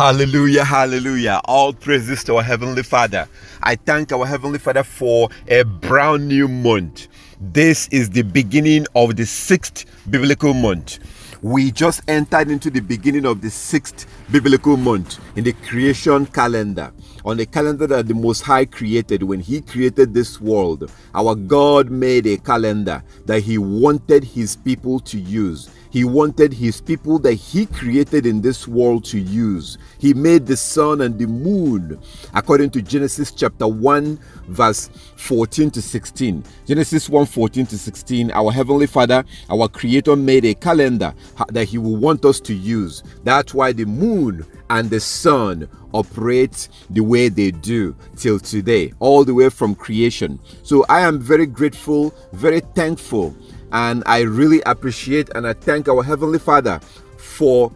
Hallelujah, hallelujah. All praises to our Heavenly Father. I thank our Heavenly Father for a brand new month. This is the beginning of the 6th biblical month. We just entered into the beginning of the 6th biblical month in the creation calendar. On the calendar that the Most High created when He created this world, our God made a calendar that He wanted His people to use. He wanted His people that He created in this world to use. He made the sun and the moon according to Genesis chapter 1 verse 14 to 16. Genesis 1 14 to 16. Our Heavenly Father, our Creator, made a calendar that He will want us to use. That's why the moon and the sun operate the way they do till today, all the way from creation. So I am very grateful, very thankful, and I really appreciate and I thank our Heavenly Father for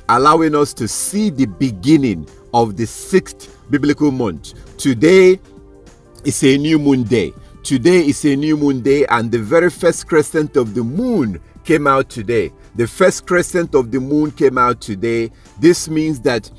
allowing us to see the beginning of the 6th biblical month. Today is a new moon day. Today is a new moon day, and the very first crescent of the moon came out today. The first crescent of the moon came out today. This means that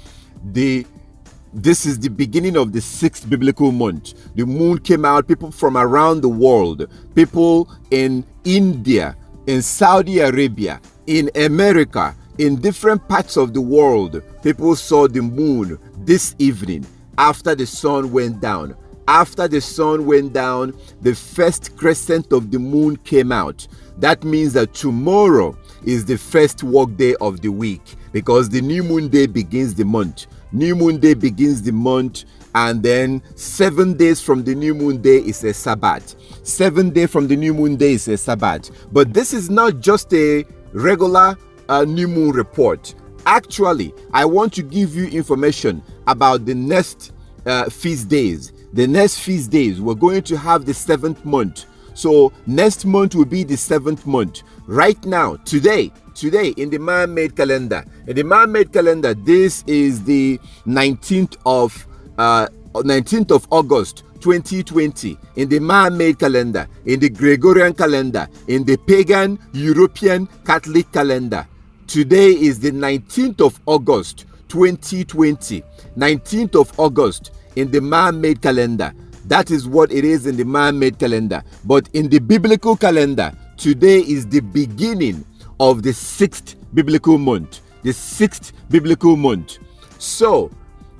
this is the beginning of the 6th biblical month. The moon came out. People from around the world, people in India, in Saudi Arabia, in America, in different parts of the world, people saw the moon this evening after the sun went down. After the sun went down, the first crescent of the moon came out. That means that tomorrow is the first work day of the week, because the new moon day begins the month. New moon day begins the month, and then 7 days from the new moon day is a Sabbath. 7 days from the new moon day is a Sabbath. But this is not just a regular new moon report. Actually, I want to give you information about the next feast days. The next feast days, we're going to have the 7th month. So next month will be the 7th month. Right now, today in the man-made calendar. In the man-made calendar, this is the 19th of August 2020. In the man-made calendar, in the Gregorian calendar, in the pagan European Catholic calendar. Today is the 19th of August 2020. 19th of August in the man-made calendar. That is what it is in the man-made calendar. But in the biblical calendar, today is the beginning of the 6th biblical month. The 6th biblical month. So,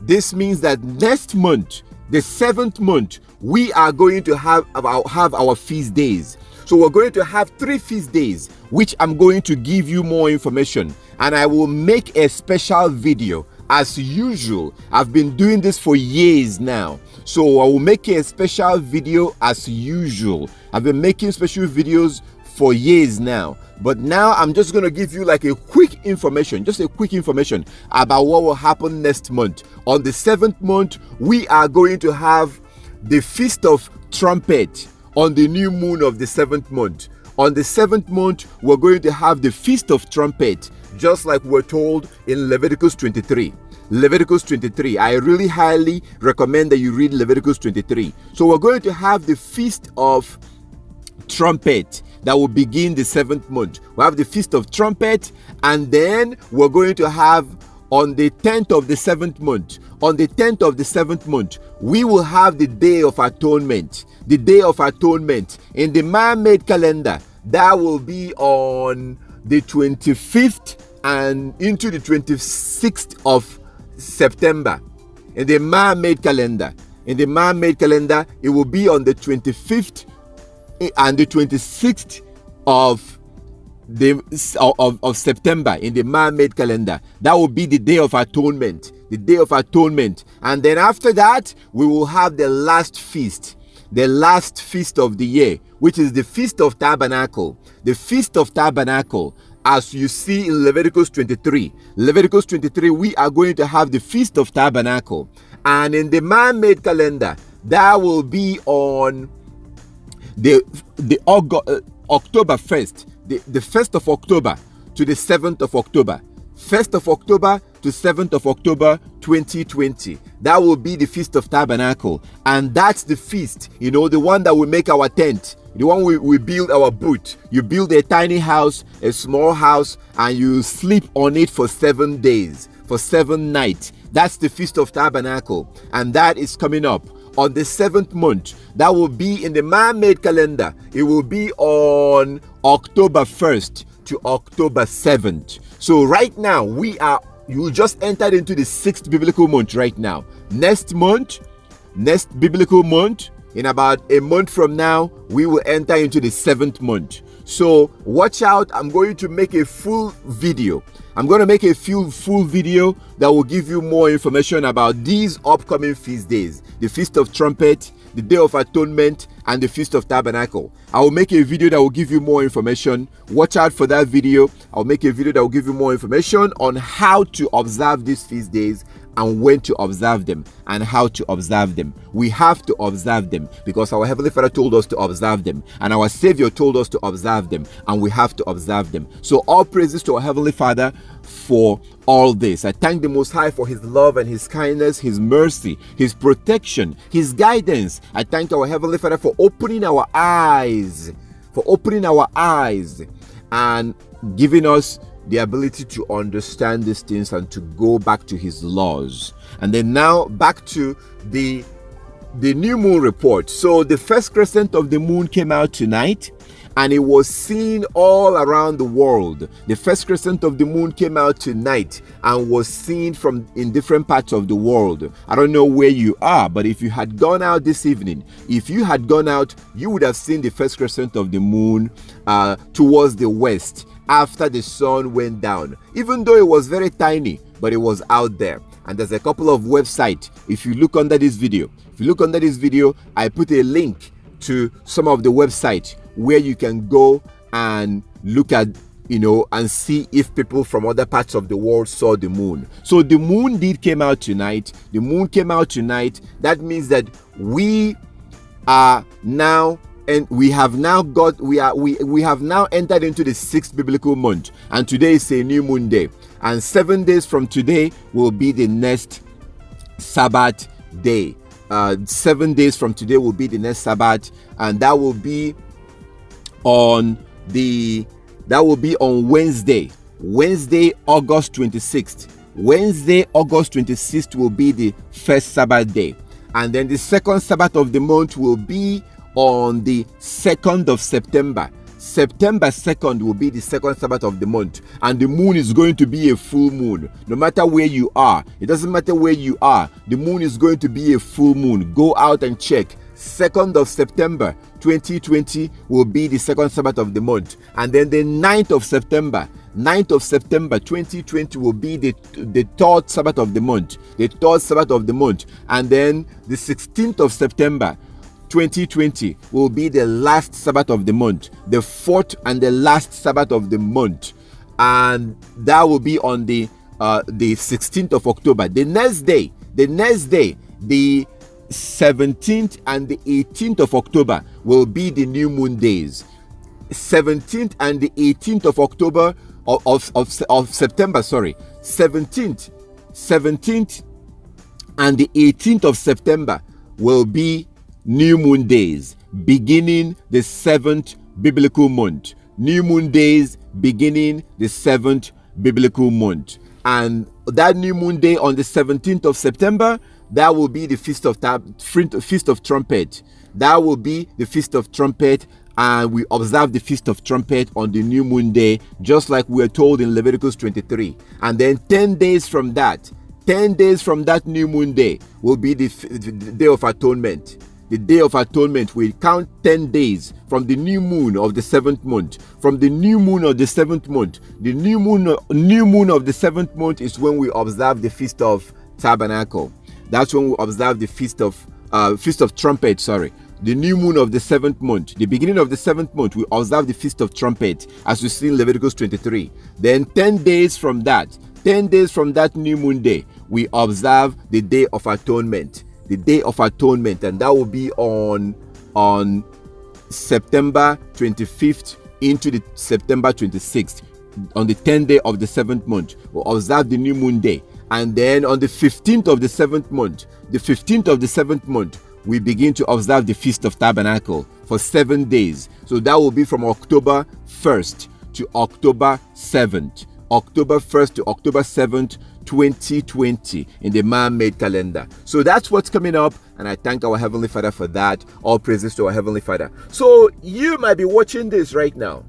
this means that next month, the 7th month, we are going to have our feast days. So we're going to have 3 feast days, which I'm going to give you more information. And I will make a special video. As usual, I've been doing this for years now. So I will make a special video as usual. I've been making special videos for years now. But now I'm just going to give you like a quick information, just a quick information about what will happen next month. On the 7th month, we are going to have the Feast of Trumpet on the new moon of the 7th month. On the 7th month, we're going to have the Feast of Trumpet, just like we're told in Leviticus 23. Leviticus 23. I really highly recommend that you read Leviticus 23. So we're going to have the Feast of Trumpet that will begin the 7th month. We have the Feast of Trumpet, and then we're going to have on the 10th of the 7th month. On the 10th of the 7th month, we will have the Day of Atonement. The Day of Atonement. In the man-made calendar, that will be on the 25th and into the 26th of September. In the man-made calendar. In the man-made calendar, it will be on the 25th and the 26th of September in the man-made calendar. That will be the Day of Atonement. The Day of Atonement. And then after that, we will have the last feast. The last feast of the year, which is the Feast of Tabernacle. The Feast of Tabernacle, as you see in Leviticus 23. Leviticus 23, we are going to have the Feast of Tabernacle. And in the man-made calendar, that will be on the October 1st. The 1st of October to the 7th of October. 1st of October to 7th of October 2020. That will be the Feast of Tabernacle. And that's the feast, the one that will make our tent. The one we build our booth. You build a tiny house, a small house, and you sleep on it for 7 days, for 7 nights. That's the Feast of Tabernacle, and that is coming up on the 7th month. That will be in the man-made calendar. It will be on October 1st to October 7th. So right now, you just entered into the 6th biblical month right now. Next biblical month, in about a month from now, we will enter into the 7th month. So watch out. I'm going to make a full video. Full video that will give you more information about these upcoming feast days: the Feast of Trumpet, the Day of Atonement, and the Feast of Tabernacle. I will make a video that will give you more information. Watch out for that video. I'll make a video that will give you more information on how to observe these feast days, and when to observe them, and how to observe them. We have to observe them because our Heavenly Father told us to observe them, and our Savior told us to observe them, and we have to observe them. So all praises to our Heavenly Father for all this. I thank the Most High for His love and His kindness, His mercy, His protection, His guidance. I thank our Heavenly Father for opening our eyes, and giving us the ability to understand these things and to go back to His laws. And then now back to the new moon report. So the first crescent of the moon came out tonight, and it was seen all around the world. The first crescent of the moon came out tonight and was seen in different parts of the world. I don't know where you are, but if you had gone out this evening, you would have seen the first crescent of the moon towards the west after the sun went down. Even though it was very tiny, but it was out there. And there's a couple of websites. If you look under this video, I put a link to some of the websites where you can go and look at, and see if people from other parts of the world saw the moon. So the moon came out tonight. That means that we are now, and we have now entered into the 6th biblical month, and today is a new moon day, and 7 days from today will be the next Sabbath day. 7 days from today will be the next Sabbath, and that will be on Wednesday, August 26th. Wednesday, August 26th will be the first Sabbath day, and then the second Sabbath of the month will be on the 2nd of September. September 2nd will be the second Sabbath of the month, and the moon is going to be a full moon. No matter where you are, it doesn't matter where you are, the moon is going to be a full moon. Go out and check. 2nd of September 2020 will be the second Sabbath of the month, and then the 9th of September 2020 will be the third Sabbath of the month, and then the 16th of September 2020 will be the last Sabbath of the month, the fourth and the last Sabbath of the month, and that will be on the 16th of October. The next day, the 17th and the 18th of October will be the new moon days. 17th and the 18th of October of September, 17th and the 18th of September will be new moon days, beginning the 7th biblical month. New moon days beginning the 7th biblical month. And that new moon day on the 17th of September, that will be the Feast of Trumpet. That will be the Feast of Trumpet, and we observe the Feast of Trumpet on the new moon day, just like we are told in Leviticus 23. And then 10 days from that new moon day will be the Day of Atonement. The Day of Atonement will count 10 days from the new moon of the 7th month. From the new moon of the 7th month, the new moon of the 7th month is when we observe the Feast of Tabernacle. That's when we observe the Feast of Trumpet. The new moon of the 7th month, the beginning of the 7th month, we observe the Feast of Trumpet, as we see in Leviticus 23. Then 10 days from that new moon day, we observe the Day of Atonement. The Day of Atonement, and that will be on September 25th into the September 26th. On the 10th day of the 7th month, we'll observe the new moon day. And then on the 15th of the 7th month, we begin to observe the Feast of Tabernacle for 7 days. So that will be from October 1st to October 7th. October 1st to October 7th, 2020 in the man-made calendar. So that's what's coming up, and I thank our Heavenly Father for that. All praises to our Heavenly Father. So you might be watching this right now.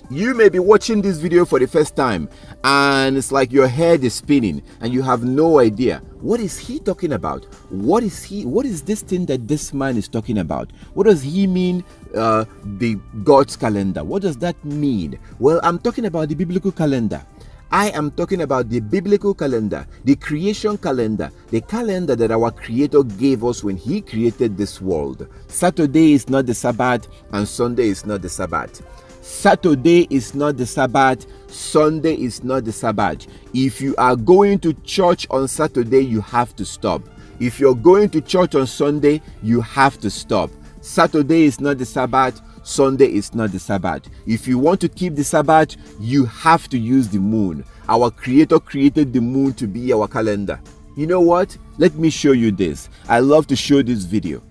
You may be watching this video for the first time, and it's like your head is spinning and you have no idea, what is he talking about? What is this thing that this man is talking about? What does he mean, the God's calendar? What does that mean? Well, I'm talking about the biblical calendar. I am talking about the biblical calendar, the creation calendar, the calendar that our Creator gave us when He created this world. Saturday is not the Sabbath, and Sunday is not the Sabbath. Saturday is not the Sabbath. Sunday is not the Sabbath. If you are going to church on Saturday, you have to stop. If you're going to church on Sunday, you have to stop. Saturday is not the Sabbath. Sunday is not the Sabbath. If you want to keep the Sabbath, you have to use the moon. Our Creator created the moon to be our calendar. You know what? Let me show you this. I love to show this video.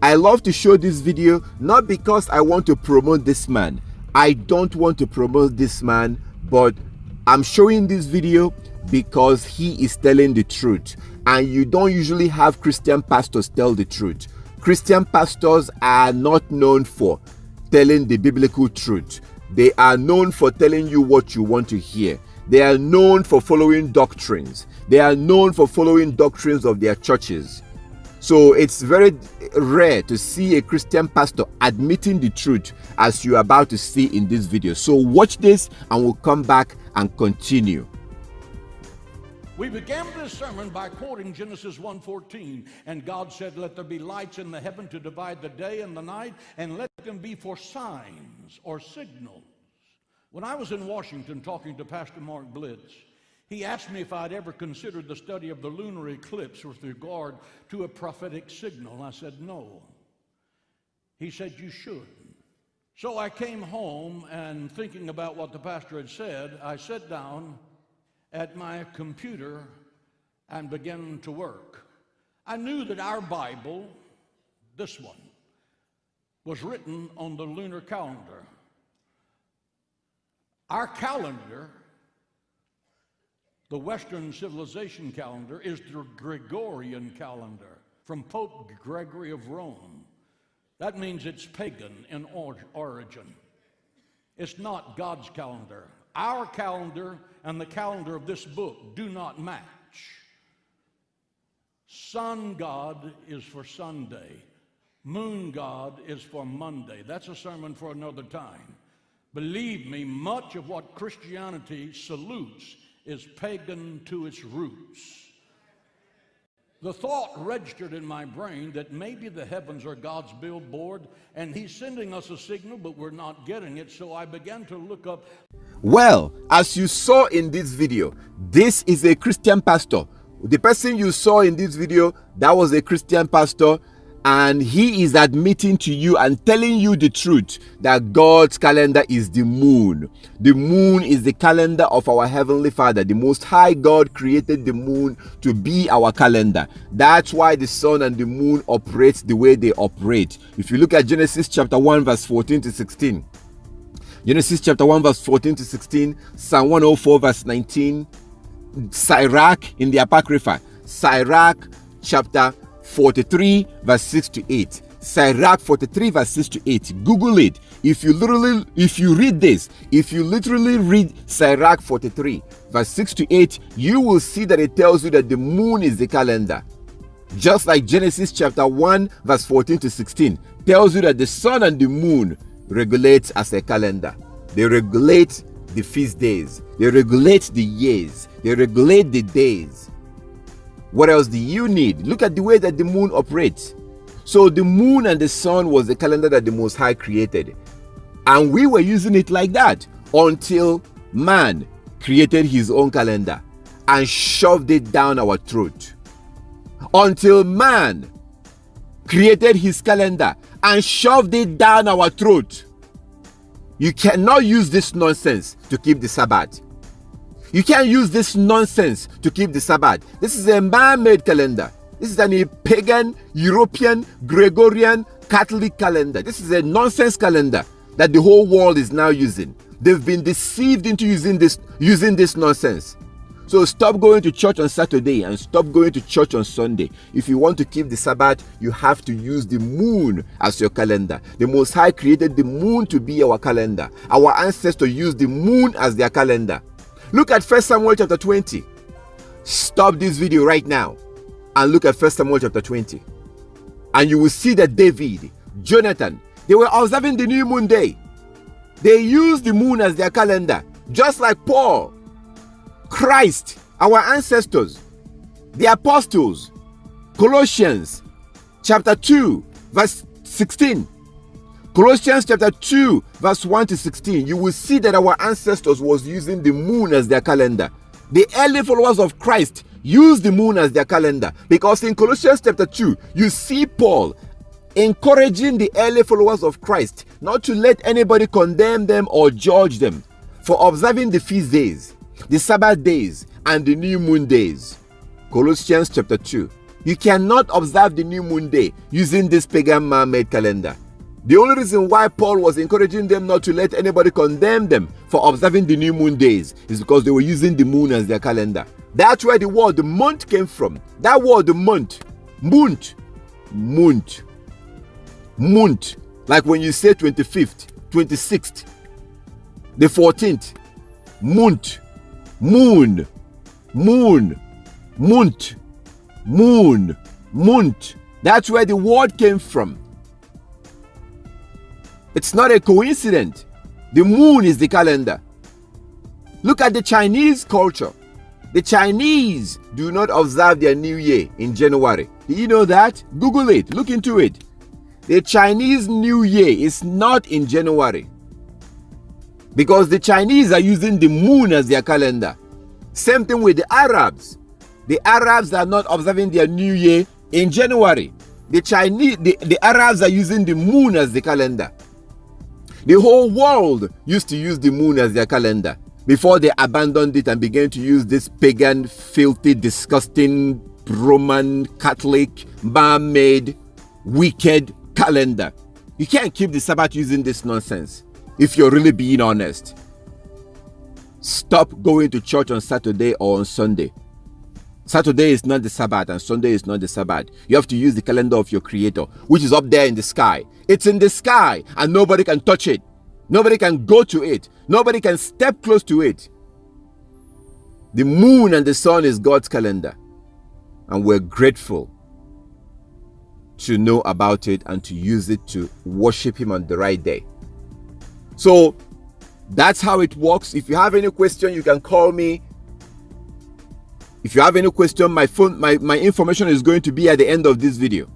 I love to show this video not because I want to promote this man. I don't want to promote this man, but I'm showing this video because he is telling the truth. And you don't usually have Christian pastors tell the truth. Christian pastors are not known for telling the biblical truth. They are known for telling you what you want to hear. They are known for following doctrines. They are known for following doctrines of their churches. So it's very rare to see a Christian pastor admitting the truth as you're about to see in this video. So watch this and we'll come back and continue. We began this sermon by quoting Genesis 1:14, and God said, "Let there be lights in the heaven to divide the day and the night, and let them be for signs or signals." When I was in Washington talking to Pastor Mark Blitz, he asked me if I'd ever considered the study of the lunar eclipse with regard to a prophetic signal. I said, no. He said, you should. So I came home, and thinking about what the pastor had said, I sat down at my computer and began to work. I knew that our Bible, this one, was written on the lunar calendar. Our calendar, the Western civilization calendar, is the Gregorian calendar from Pope Gregory of Rome. That means it's pagan in origin. It's not God's calendar. Our calendar and the calendar of this book do not match. Sun God is for Sunday. Moon God is for Monday. That's a sermon for another time. Believe me, much of what Christianity salutes is pagan to its roots. The thought registered in my brain that maybe the heavens are God's billboard and He's sending us a signal, but we're not getting it. So I began to look up. Well, as you saw in this video, this is a Christian pastor. The person you saw in this video, that was a Christian pastor. And he is admitting to you and telling you the truth that God's calendar is the moon. The moon is the calendar of our Heavenly Father. The Most High God created the moon to be our calendar. That's why the sun and the moon operate the way they operate. If you look at Genesis chapter 1 verse 14 to 16. Genesis chapter 1 verse 14 to 16. Psalm 104 verse 19. Sirach in the Apocrypha. Sirach chapter 43 verse 6 to 8. Sirach 43 verse 6 to 8. Google it. If you literally read Sirach 43 verse 6 to 8, you will see that it tells you that the moon is the calendar. Just like Genesis chapter 1 verse 14 to 16 tells you that the sun and the moon regulate as a calendar. They regulate the feast days. They regulate the years. They regulate the days. What else do you need? Look at the way that the moon operates. So the moon and the sun was the calendar that the Most High created. And we were using it like that until man created his own calendar and shoved it down our throat. Until man created his calendar and shoved it down our throat. You cannot use this nonsense to keep the Sabbath. You can't use this nonsense to keep the Sabbath. This is a man-made calendar. This is a pagan, European, Gregorian, Catholic calendar. This is a nonsense calendar that the whole world is now using. They've been deceived into using this nonsense. So stop going to church on Saturday and stop going to church on Sunday. If you want to keep the Sabbath, you have to use the moon as your calendar. The Most High created the moon to be our calendar. Our ancestors used the moon as their calendar. Look at 1 Samuel chapter 20. Stop this video right now and look at 1 Samuel chapter 20. And you will see that David, Jonathan, they were observing the new moon day. They used the moon as their calendar, just like Paul, Christ, our ancestors, the apostles. Colossians chapter 2 verse 16. Colossians chapter 2 verse 1 to 16. You will see that our ancestors was using the moon as their calendar. The early followers of Christ used the moon as their calendar, because in Colossians chapter 2 you see Paul encouraging the early followers of Christ not to let anybody condemn them or judge them for observing the feast days, the Sabbath days, and the new moon days. Colossians chapter 2. You cannot observe the new moon day using this pagan man-made calendar. The only reason why Paul was encouraging them not to let anybody condemn them for observing the new moon days is because they were using the moon as their calendar. That's where the word the month came from. That word the month, month, like when you say 25th, 26th, the 14th, month, moon, month. That's where the word came from. It's not a coincidence. The moon is the calendar. Look at the Chinese culture. The Chinese do not observe their New Year in January. Do you know that? Google it. Look into it. The Chinese New Year is not in January, because the Chinese are using the moon as their calendar. Same thing with the Arabs. The Arabs are not observing their New Year in January. The Arabs are using the moon as the calendar. The whole world used to use the moon as their calendar before they abandoned it and began to use this pagan, filthy, disgusting, Roman Catholic, man-made, wicked calendar. You can't keep the Sabbath using this nonsense if you're really being honest. Stop going to church on Saturday or on Sunday. Saturday is not the Sabbath and Sunday is not the Sabbath. You have to use the calendar of your Creator, which is up there in the sky. It's in the sky and nobody can touch it. Nobody can go to it. Nobody can step close to it. The moon and the sun is God's calendar, and we're grateful to know about it and to use it to worship Him on the right day. So that's how it works. If you have any question, you can call me. If you have any question, my information is going to be at the end of this video.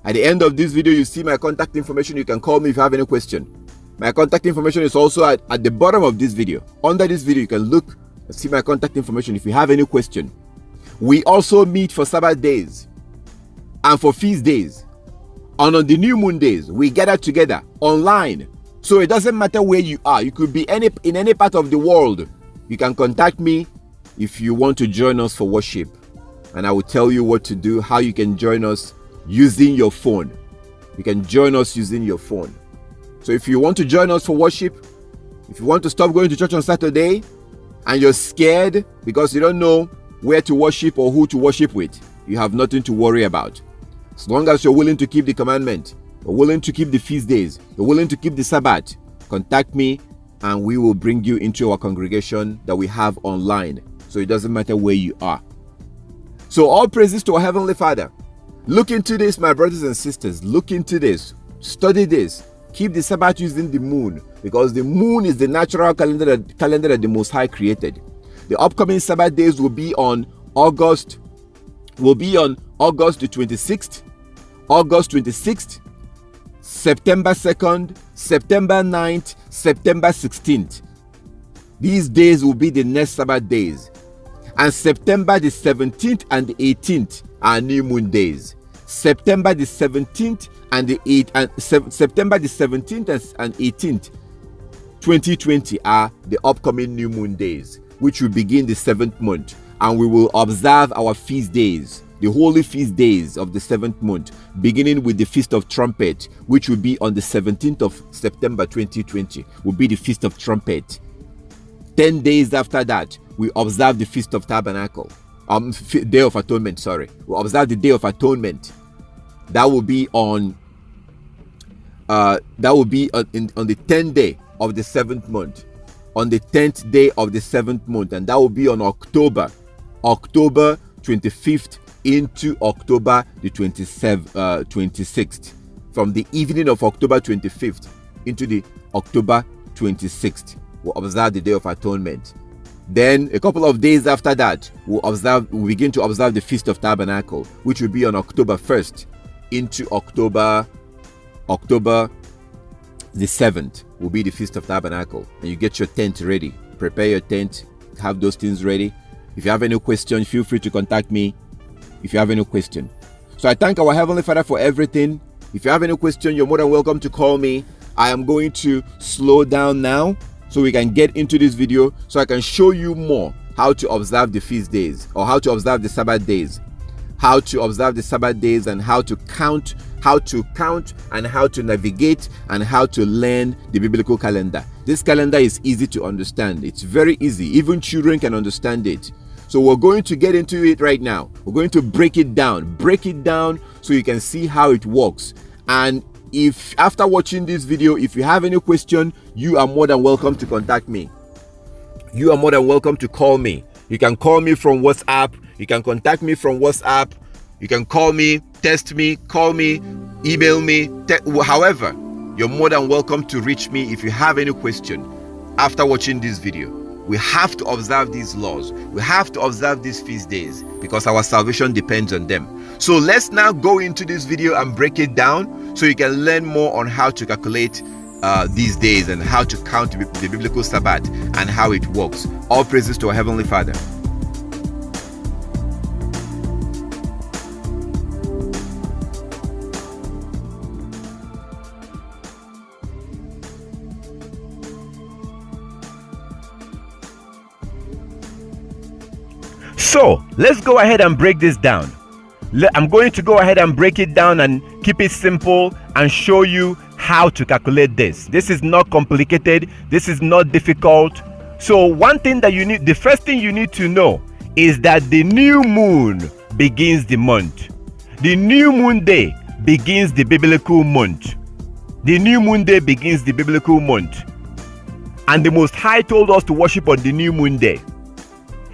At the end of this video, you see my contact information. You can call me if you have any question. My contact information is also at the bottom of this video. Under this video, you can look and see my contact information if you have any question. We also meet for Sabbath days and for feast days. And on the new moon days, we gather together online. So it doesn't matter where you are. You could be in any part of the world. You can contact me if you want to join us for worship. And I will tell you what to do, how you can join us using your phone. You can join us using your phone. So if you want to join us for worship, if you want to stop going to church on Saturday and you're scared because you don't know where to worship or who to worship with, you have nothing to worry about. As long as you're willing to keep the commandment, you're willing to keep the feast days, you're willing to keep the Sabbath, contact me and we will bring you into our congregation that we have online. So it doesn't matter where you are. So all praises to our Heavenly Father. Look into this, my brothers and sisters. Look into this. Study this. Keep the Sabbath using the moon, because the moon is the natural calendar that the Most High created. The upcoming Sabbath days will be on August the 26th, August 26th, September 2nd, September 9th, September 16th. These days will be the next Sabbath days. And September the 17th and the 18th are new moon days. September the 17th and the 8th and September the 17th and 18th 2020 are the upcoming new moon days, which will begin the 7th month. and we will observe our feast days, the holy feast days of the 7th month, beginning with the Feast of Trumpet, which will be on the 17th of September 2020, will be the Feast of Trumpet. 10 days after that, we observe the Feast of Tabernacle, Day of Atonement, sorry. We'll observe the Day of Atonement. That will be on the 10th day of the 7th month, on the 10th day of the 7th month, and that will be on October 25th into October the 26th, from the evening of October 25th into the October 26th. We'll observe the Day of Atonement. Then a couple of days after that, we'll begin to observe the Feast of Tabernacle, which will be on October 1st into October the 7th will be the Feast of Tabernacle. And you get your tent ready. Prepare your tent, have those things ready. If you have any question, feel free to contact me if you have any question. So I thank our Heavenly Father for everything. If you have any question, you're more than welcome to call me. I am going to slow down now so we can get into this video, so I can show you more how to observe the feast days, or how to observe the Sabbath days, and how to count, and how to navigate, and how to learn the biblical calendar. This calendar is easy to understand. It's very easy. Even children can understand it. So we're going to get into it right now. We're going to break it down so you can see how it works. And if after watching this video, if you have any question, you are more than welcome to contact me. You are more than welcome to call me. You can call me from WhatsApp. You can contact me from WhatsApp. You can call me, text me, call me, email me. However, you're more than welcome to reach me if you have any question after watching this video. We have to observe these laws. We have to observe these feast days because our salvation depends on them. So let's now go into this video and break it down so you can learn more on how to calculate these days and how to count the biblical Sabbath and how it works. All praises to our Heavenly Father. So let's go ahead and break this down. I'm going to go ahead and break it down and keep it simple and show you how to calculate this. This is not complicated. This is not difficult. So one thing that the first thing you need to know is that the new moon begins the month. The new moon day begins the biblical month. The new moon day begins the biblical month. And the Most High told us to worship on the new moon day.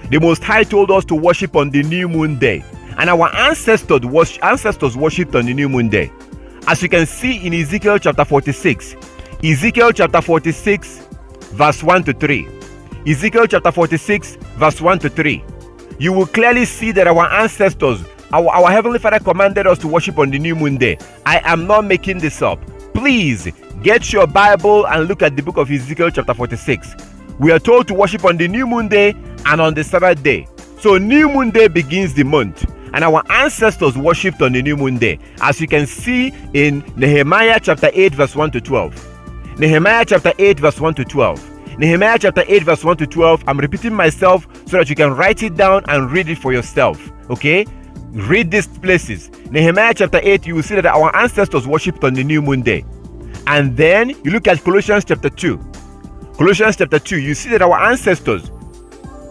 The Most High told us to worship on the new moon day. And our ancestors worshipped on the new moon day. As you can see in Ezekiel chapter 46. Ezekiel chapter 46 verse 1 to 3. Ezekiel chapter 46 verse 1 to 3. You will clearly see that our ancestors, our Heavenly Father commanded us to worship on the new moon day. I am not making this up. Please get your Bible and look at the book of Ezekiel chapter 46. We are told to worship on the new moon day and on the Sabbath day. So new moon day begins the month, and our ancestors worshipped on the new moon day, as you can see in Nehemiah chapter 8 verse 1 to 12. Nehemiah chapter 8 verse 1 to 12. Nehemiah chapter 8 verse 1 to 12. I'm repeating myself so that you can write it down and read it for yourself. Okay? Read these places. Nehemiah chapter 8, you will see that our ancestors worshipped on the new moon day. And then you look at Colossians chapter 2. Colossians chapter 2, you see that our ancestors,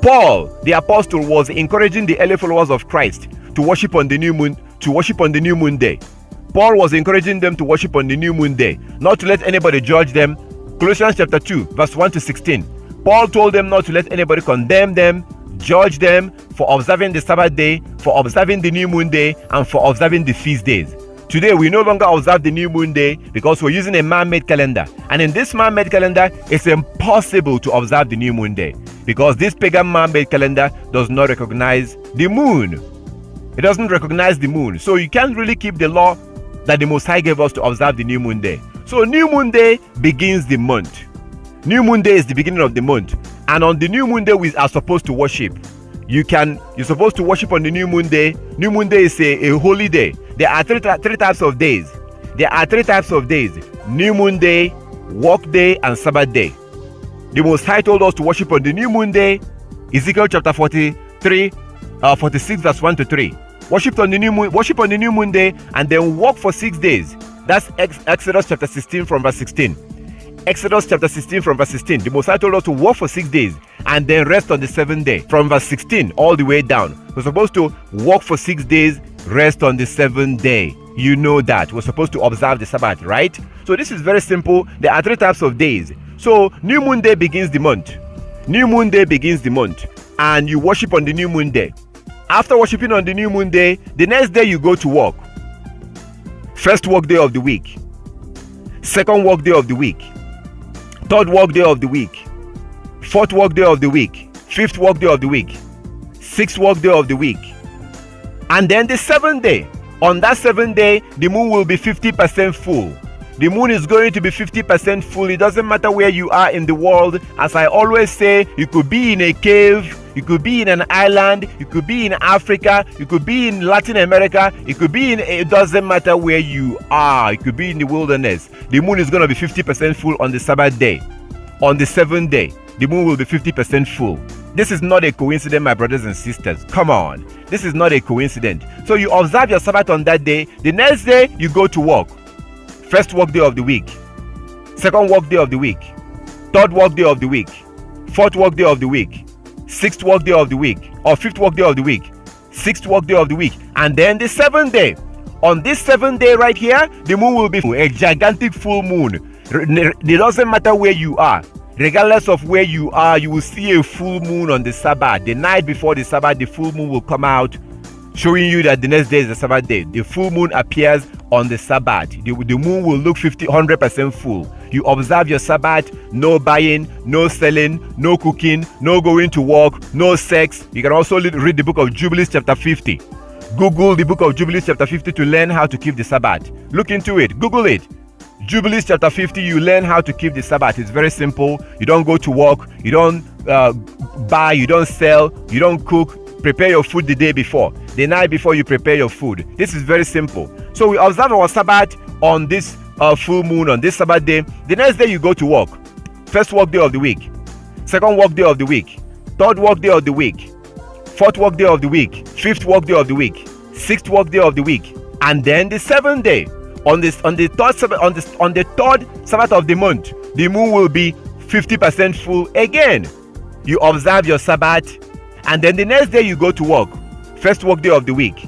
Paul the apostle, was encouraging the early followers of Christ to worship on the new moon, day. Paul was encouraging them to worship on the new moon day, not to let anybody judge them. Colossians chapter 2 verse 1 to 16. Paul told them not to let anybody condemn them, judge them for observing the Sabbath day, for observing the new moon day, and for observing the feast days. Today, we no longer observe the new moon day because we're using a man-made calendar. And in this man-made calendar, it's impossible to observe the new moon day because this pagan man-made calendar does not recognize the moon. It doesn't recognize the moon. So you can't really keep the law that the Most High gave us to observe the new moon day. So new moon day begins the month. New moon day is the beginning of the month. And on the new moon day, we are supposed to worship. You're supposed to worship on the new moon day. New moon day is a holy day. There are three types of days. New moon day, work day, and Sabbath day. The Most High told us to worship on the new moon day. Ezekiel chapter 46 46 verse 1 to 3. Worship on the new moon day, and then walk for 6 days. That's Exodus chapter 16 from verse 16. Exodus chapter 16 from verse 16. The Most High told us to walk for 6 days and then rest on the 7th day. From verse 16 all the way down. We're supposed to walk for 6 days, rest on the 7th day. You know that. We're supposed to observe the Sabbath, right? So this is very simple. There are 3 types of days. So new moon day begins the month. New moon day begins the month. And you worship on the new moon day. After worshiping on the new moon day, the next day you go to work. First work day of the week. Second work day of the week. Third work day of the week. Fourth work day of the week. Fifth work day of the week. Sixth work day of the week. And then the 7th day. On that 7th day, the moon will be 50% full. The moon is going to be 50% full. It doesn't matter where you are in the world. As I always say, you could be in a cave, you could be in an island, you could be in Africa, you could be in Latin America, it doesn't matter where you are. You could be in the wilderness. The moon is going to be 50% full on the Sabbath day. On the 7th day, the moon will be 50% full. This is not a coincidence, my brothers and sisters. Come on. This is not a coincidence. So you observe your Sabbath on that day. The next day, you go to work. First work day of the week. Second work day of the week. Third work day of the week. Fourth work day of the week. Sixth work day of the week. Or fifth work day of the week. Sixth work day of the week. And then the 7th day. On this 7th day right here, the moon will be a gigantic full moon. It doesn't matter where you are. Regardless of where you are, you will see a full moon on the Sabbath. The night before the Sabbath, the full moon will come out, showing you that the next day is the Sabbath day. The full moon appears on the Sabbath. The moon will look 100% full. You observe your Sabbath. No buying, no selling, no cooking, no going to work, no sex. You can also read the book of Jubilees chapter 50. Google the book of Jubilees chapter 50 to learn how to keep the Sabbath. Look into it. Google it. Jubilees chapter 50, you learn how to keep the Sabbath. It's very simple. You don't go to work. You don't buy. You don't sell. You don't cook. Prepare your food the day before. The night before you prepare your food. This is very simple. So we observe our Sabbath on this full moon, on this Sabbath day. The next day you go to work. First work day of the week. Second work day of the week. Third work day of the week. Fourth work day of the week. Fifth work day of the week. Sixth work day of the week. And then the 7th day. On the third Sabbath of the month, the moon will be 50% full again. You observe your Sabbath, and then the next day you go to work. First work day of the week.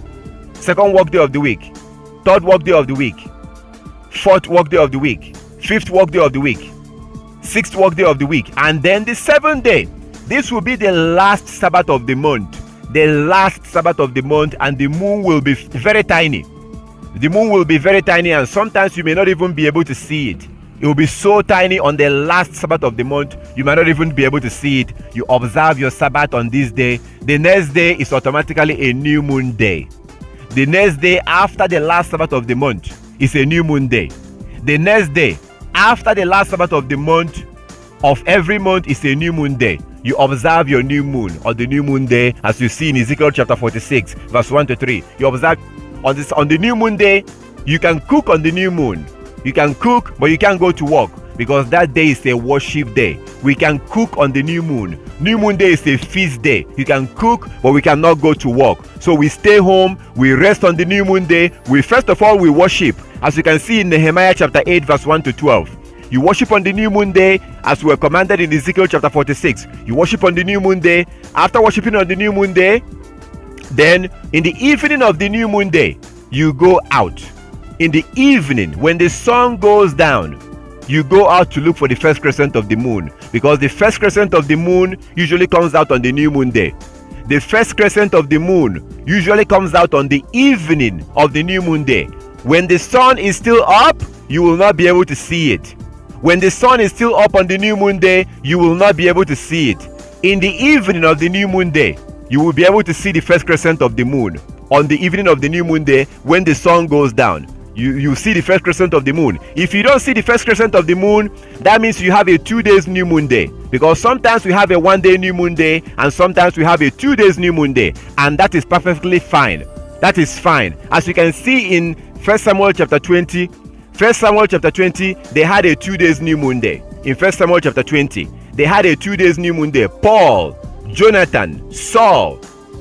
Second work day of the week. Third work day of the week. Fourth work day of the week. Fifth work day of the week. Sixth work day of the week. And then the 7th day. This will be the last Sabbath of the month. The last Sabbath of the month, and the moon will be very tiny. The moon will be very tiny, and sometimes you may not even be able to see it. It will be so tiny on the last Sabbath of the month, you might not even be able to see it. You observe your Sabbath on this day. The next day is automatically a new moon day. The next day after the last Sabbath of the month is a new moon day. The next day after the last Sabbath of the month of every month is a new moon day. You observe your new moon or the new moon day, as you see in Ezekiel chapter 46 verse 1 to 3. You observe on the new moon day. You can cook on the new moon. You can cook, but you can't go to work because that day is a worship day. We can cook on the new moon. New moon day is a feast day. You can cook, but we cannot go to work. So we stay home, we rest on the new moon day. First of all, we worship. As you can see in Nehemiah chapter 8 verse 1 to 12. You worship on the new moon day as we were commanded in Ezekiel chapter 46. You worship on the new moon day. After worshiping on the new moon day, then in the evening of the new moon day, you go out. In the evening, when the sun goes down, you go out to look for the first crescent of the moon, because the first crescent of the moon usually comes out on the new moon day. The first crescent of the moon usually comes out on the evening of the new moon day. When the sun is still up, you will not be able to see it. When the sun is still up on the new moon day, you will not be able to see it. In the evening of the new moon day, you will be able to see the first crescent of the moon. On the evening of the new moon day, when the sun goes down, you see the first crescent of the moon. If you don't see the first crescent of the moon, that means you have a 2 days new moon day, because sometimes we have a 1 day new moon day and sometimes we have a 2 days new moon day, and that is perfectly fine. That is fine. As you can see in 1 Samuel chapter 20, they had a 2 days new moon day. In 1 Samuel chapter 20, they had a 2 days new moon day. Paul, Jonathan, Saul,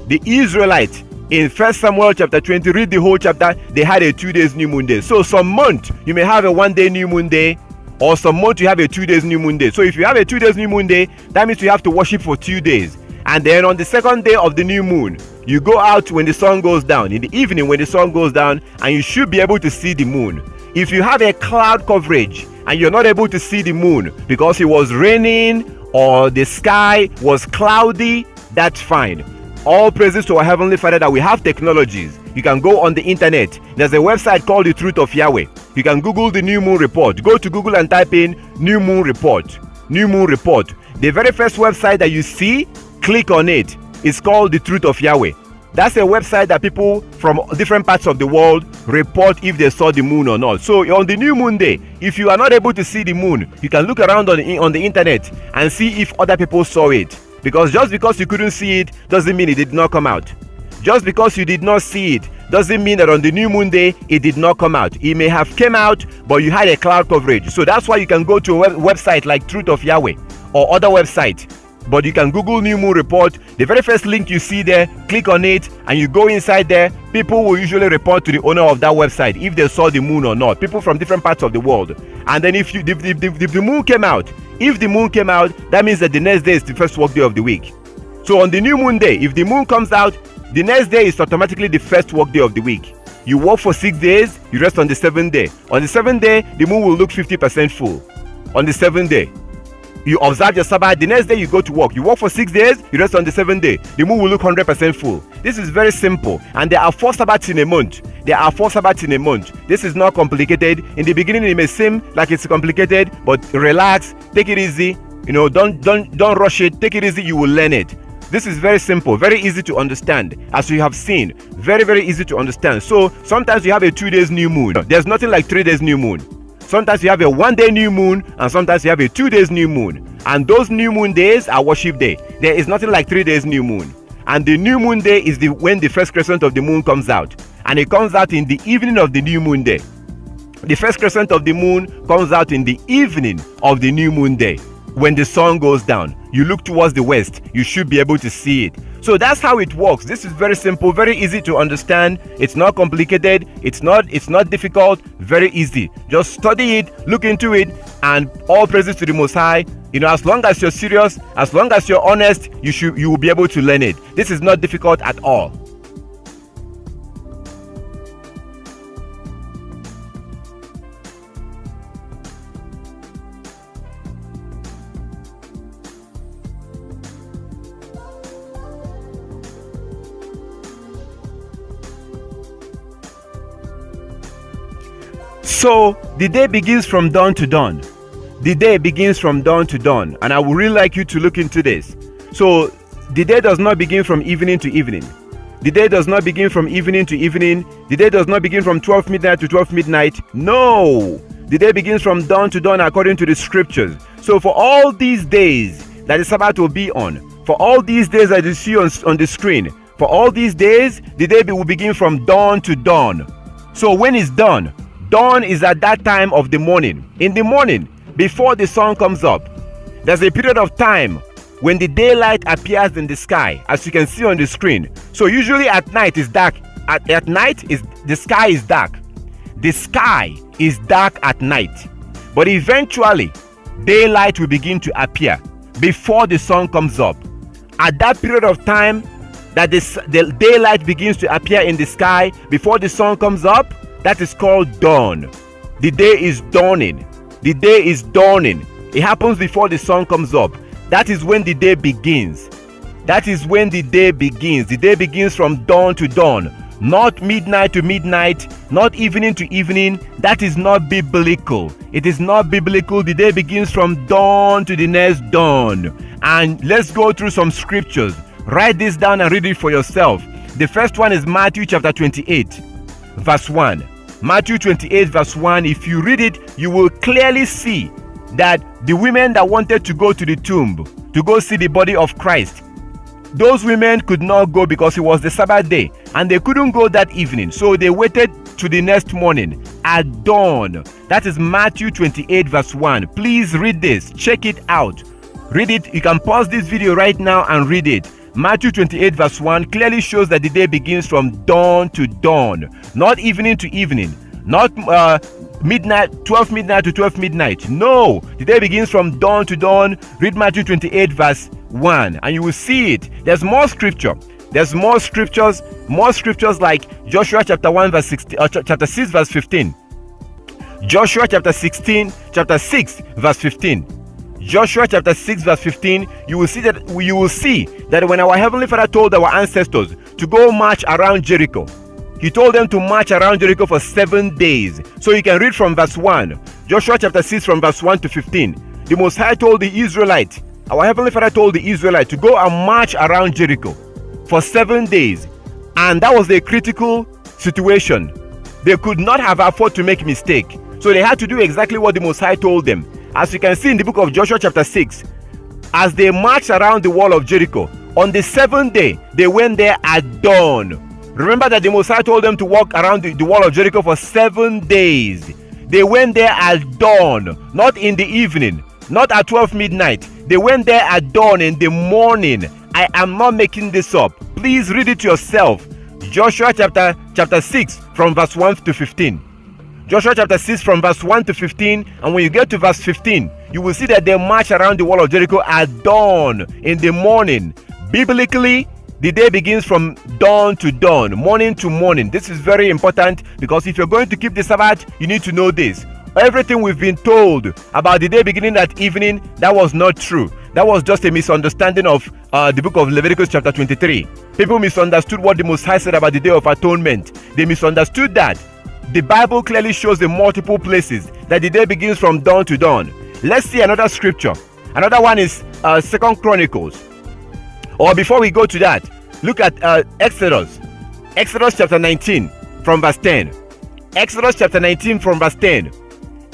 The Israelites in 1 Samuel chapter 20, read the whole chapter, they had a 2 days new moon day. So some month you may have a 1 day new moon day, or some month you have a 2 days new moon day. So if you have a 2 days new moon day, that means you have to worship for 2 days. And then on the second day of the new moon, you go out when the sun goes down, in the evening when the sun goes down, and you should be able to see the moon. If you have a cloud coverage and you're not able to see the moon because it was raining or the sky was cloudy, that's fine. All praises to our Heavenly Father that we have technologies. You can go on the internet. There's a website called The Truth of Yahweh. You can Google the New Moon Report. Go to Google and type in New Moon Report. New Moon Report. The very first website that you see, click on it. It's called The Truth of Yahweh. That's a website that people from different parts of the world report if they saw the moon or not. So on the new moon day, if you are not able to see the moon, you can look around on the internet and see if other people saw it. Because just because you couldn't see it doesn't mean it did not come out. Just because you did not see it doesn't mean that on the new moon day it did not come out. It may have came out, but you had a cloud coverage. So that's why you can go to a website like Truth of Yahweh or other website. But you can Google New Moon Report. The very first link you see there, click on it and you go inside there. People will usually report to the owner of that website if they saw the moon or not. People from different parts of the world. And then if the moon came out, that means that the next day is the first work day of the week. So on the new moon day, if the moon comes out, the next day is automatically the first work day of the week. You work for 6 days, you rest on the 7th day. On the 7th day, the moon will look 50% full. On the 7th day, you observe your Sabbath. The next day you go to work. You work for 6 days, you rest on the 7th day. The moon will look 100% full. This is very simple. And there are 4 Sabbaths in a month. This is not complicated. In the beginning it may seem like it's complicated, but relax, take it easy. Don't rush it. Take it easy, you will learn it. This is very simple, very easy to understand. As you have seen, very, very easy to understand. So sometimes you have a 2 days new moon. There's nothing like 3 days new moon. Sometimes you have a 1 day new moon, and sometimes you have a 2 days new moon. And those new moon days are worship day. There is nothing like 3 days new moon. And the new moon day is when the first crescent of the moon comes out. And it comes out in the evening of the new moon day. The first crescent of the moon comes out in the evening of the new moon day. When the sun goes down, you look towards the west, you should be able to see it. So that's how it works. This is very simple, very easy to understand. It's not complicated, it's not difficult, very easy. Just study it, look into it, and all praises to the Most High. As long as you're serious, as long as you're honest, you will be able to learn it. This is not difficult at all. So the day begins from dawn to dawn. The day begins from dawn to dawn, and I would really like you to look into this. So the day does not begin from evening to evening. The day does not begin from evening to evening. The day does not begin from 12 midnight to 12 midnight. No! The day begins from dawn to dawn according to the scriptures. So for all these days that the Sabbath will be on, for all these days that you see on the screen, for all these days, the day will begin from dawn to dawn. So when it's dawn, dawn is at that time of the morning. In the morning, before the sun comes up, there's a period of time when the daylight appears in the sky, as you can see on the screen. So usually at night it's dark. At night the sky is dark. The sky is dark at night. But eventually, daylight will begin to appear before the sun comes up. At that period of time that the daylight begins to appear in the sky before the sun comes up, that is called dawn. The day is dawning. The day is dawning. It happens before the sun comes up. That is when the day begins. That is when the day begins. The day begins from dawn to dawn. Not midnight to midnight, not evening to evening. That is not biblical. It is not biblical. The day begins from dawn to the next dawn. And let's go through some scriptures. Write this down and read it for yourself. The first one is Matthew chapter 28, verse 1. Matthew 28 verse 1, if you read it, you will clearly see that the women that wanted to go to the tomb to go see the body of Christ, those women could not go because it was the Sabbath day and they couldn't go that evening. So they waited to the next morning at dawn. That is Matthew 28 verse 1. Please read this. Check it out. Read it. You can pause this video right now and read it. Matthew 28 verse 1 clearly shows that the day begins from dawn to dawn, not evening to evening, not midnight, 12 midnight to 12 midnight. No, the day begins from dawn to dawn. Read Matthew 28 verse 1 and you will see it. There's more scripture. There's more scriptures like Joshua chapter 1 verse 16, chapter 6 verse 15. Joshua chapter 6 verse 15. Joshua chapter 6 verse 15, you will see that when our Heavenly Father told our ancestors to go march around Jericho, He told them to march around Jericho for 7 days. So you can read from verse 1, Joshua chapter 6 from verse 1 to 15. The Most High told the Israelite, our Heavenly Father told the Israelite to go and march around Jericho for 7 days. And that was a critical situation. They could not have afforded to make a mistake. So they had to do exactly what the Most High told them. As you can see in the book of Joshua chapter 6, as they marched around the wall of Jericho, on the 7th day, they went there at dawn. Remember that the Most High told them to walk around the wall of Jericho for 7 days. They went there at dawn, not in the evening, not at 12 midnight. They went there at dawn in the morning. I am not making this up. Please read it yourself. Joshua chapter 6 from verse 1 to 15. Joshua chapter 6 from verse 1 to 15, and when you get to verse 15, you will see that they march around the wall of Jericho at dawn in the morning. Biblically, the day begins from dawn to dawn, morning to morning. This is very important because if you're going to keep the Sabbath, you need to know this. Everything we've been told about the day beginning at evening, that was not true. That was just a misunderstanding of the book of Leviticus chapter 23. People misunderstood what the Most High said about the Day of Atonement. They misunderstood that. The Bible clearly shows in multiple places that the day begins from dawn to dawn. Let's see another scripture. Another one is 2 Chronicles. Or before we go to that, look at Exodus. Exodus chapter 19 from verse 10. Exodus chapter 19 from verse 10.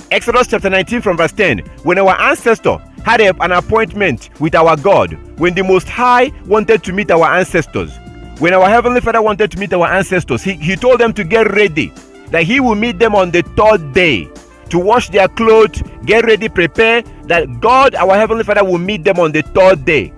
Exodus chapter 19 from verse 10. When our ancestor had an appointment with our God, when the Most High wanted to meet our ancestors, when our Heavenly Father wanted to meet our ancestors, he told them to get ready, that He will meet them on the 3rd day, to wash their clothes, get ready, prepare, that God, our Heavenly Father, will meet them on the 3rd day.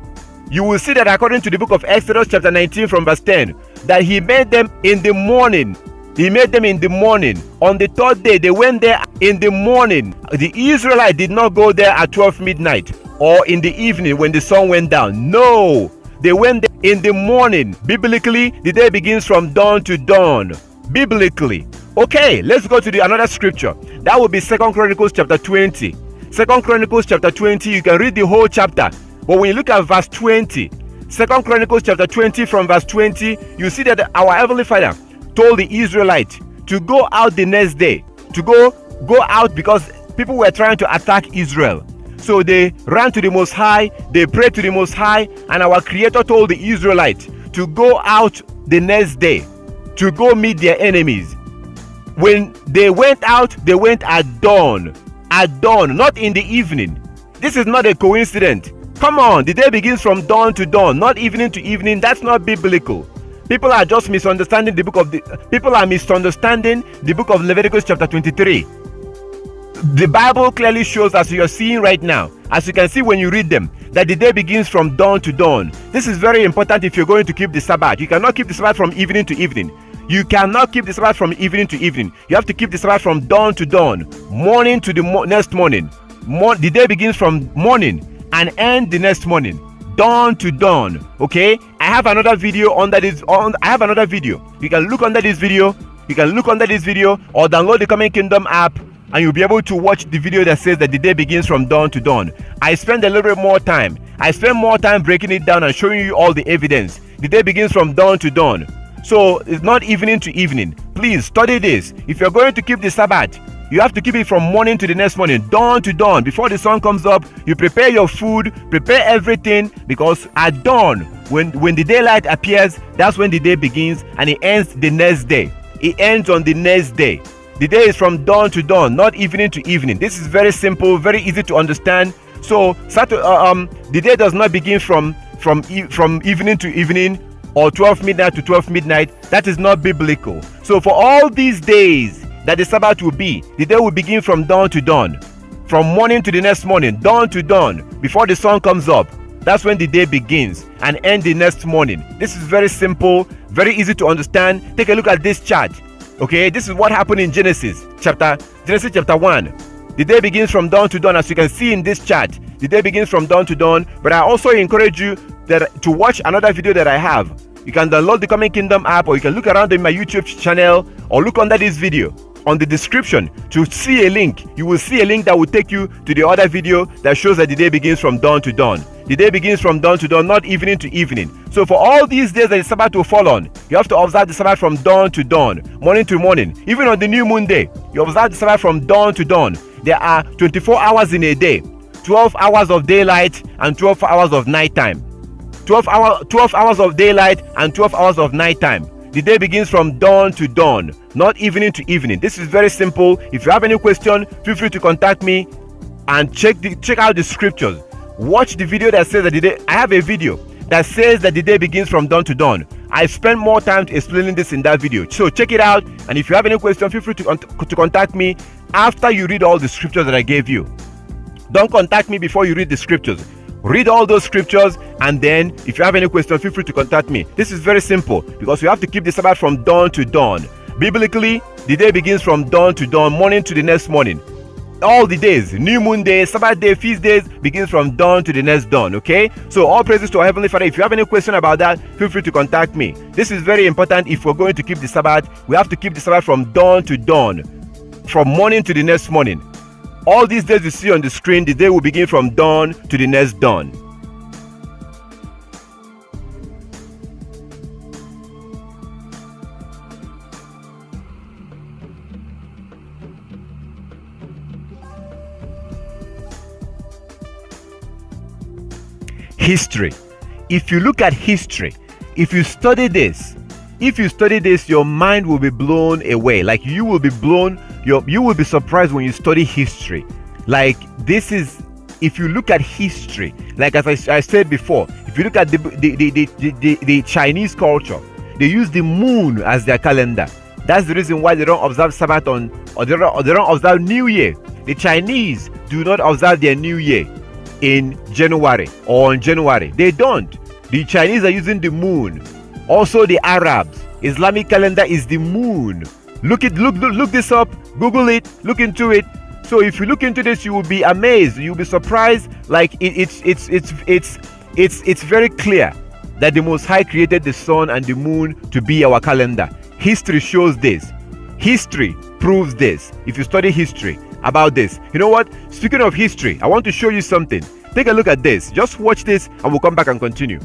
You will see that according to the book of Exodus chapter 19 from verse 10, that He made them in the morning. He made them in the morning. On the 3rd day, they went there in the morning. The Israelites did not go there at 12 midnight or in the evening when the sun went down. No, they went there in the morning. Biblically, the day begins from dawn to dawn. Biblically. Okay, let's go to another scripture. That will be 2 Chronicles chapter 20. 2 Chronicles chapter 20, you can read the whole chapter. But when you look at verse 20, 2 Chronicles chapter 20 from verse 20, you see that our Heavenly Father told the Israelites to go out the next day. To go out because people were trying to attack Israel. So they ran to the Most High, they prayed to the Most High, and our Creator told the Israelites to go out the next day, to go meet their enemies. When they went out, they went at dawn, not in the evening. This is not a coincidence. Come on, the day begins from dawn to dawn, not evening to evening. That's not biblical. People are just misunderstanding the book of Leviticus chapter 23. The Bible clearly shows, as you are seeing right now, as you can see when you read them, that the day begins from dawn to dawn. This is very important if you're going to keep the Sabbath. You cannot keep the Sabbath from evening to evening. You cannot keep the Sabbath from evening to evening. You have to keep the Sabbath from dawn to dawn, morning to the next morning. The day begins from morning and ends the next morning, dawn to dawn. Okay, I have another video under this. I have another video. You can look under this video. You can look under this video or download the Common Kingdom app, and you'll be able to watch the video that says that the day begins from dawn to dawn. I spend a little bit more time. I spend more time breaking it down and showing you all the evidence. The day begins from dawn to dawn. So it's not evening to evening. Please study this. If you're going to keep the Sabbath, you have to keep it from morning to the next morning, dawn to dawn. Before the sun comes up, you prepare your food, prepare everything, because at dawn, when the daylight appears, that's when the day begins, and it ends the next day. It ends on the next day. The day is from dawn to dawn, not evening to evening. This is very simple, very easy to understand. So the day does not begin from evening to evening or 12 midnight to 12 midnight. That is not biblical. So for all these days that the Sabbath will be, the day will begin from dawn to dawn, from morning to the next morning, dawn to dawn, before the sun comes up. That's when the day begins and ends the next morning. This is very simple, very easy to understand. Take a look at this chart. Okay, this is what happened in Genesis chapter 1. The day begins from dawn to dawn, as you can see in this chart. The day begins from dawn to dawn. But I also encourage you to watch another video that I have. You can download the Coming Kingdom app, or you can look around in my YouTube channel, or look under this video on the description to see a link. You will see a link that will take you to the other video that shows that the day begins from dawn to dawn. The day begins from dawn to dawn, not evening to evening. So for all these days that the Sabbath will fall on, you have to observe the Sabbath from dawn to dawn, morning to morning. Even on the new moon day, you observe the Sabbath from dawn to dawn. There are 24 hours in a day, 12 hours of daylight and 12 hours of nighttime. 12 hours of daylight and 12 hours of nighttime. The day begins from dawn to dawn, not evening to evening. This is very simple. If you have any question, feel free to contact me and check out the scriptures. Watch the video that says that I have a video that says that the day begins from dawn to dawn. I spent more time explaining this in that video. So check it out. And if you have any question, feel free to contact me after you read all the scriptures that I gave you. Don't contact me before you read the scriptures. Read all those scriptures, and then if you have any questions, feel free to contact me. This is very simple because you have to keep the Sabbath from dawn to dawn. Biblically, the day begins from dawn to dawn, morning to the next morning. All the days, new moon day, Sabbath day, feast days, begins from dawn to the next dawn. Okay, so all praises to our Heavenly Father. If you have any question about that, feel free to contact me. This is very important. If we're going to keep the Sabbath, we have to keep the Sabbath from dawn to dawn, from morning to the next morning. All these days you see on the screen, the day will begin from dawn to the next dawn. History. If you look at history, if you study this, your mind will be blown away. Like you will be surprised when you study history. Like this is, if you look at history, like as I said before, if you look at the Chinese culture, they use the moon as their calendar. That's the reason why they don't observe Sabbath or they don't observe New Year. The Chinese do not observe their New Year in January or in January. They don't. The Chinese are using the moon. Also the Arabs, Islamic calendar is the moon. Look this up, Google it, look into it. So if you look into this, you will be amazed, you'll be surprised. Like it's very clear that the Most High created the sun and the moon to be our calendar. History shows this. History proves this. If you study history about this, you know what? Speaking of history, I want to show you something. Take a look at this. Just watch this and we'll come back and continue.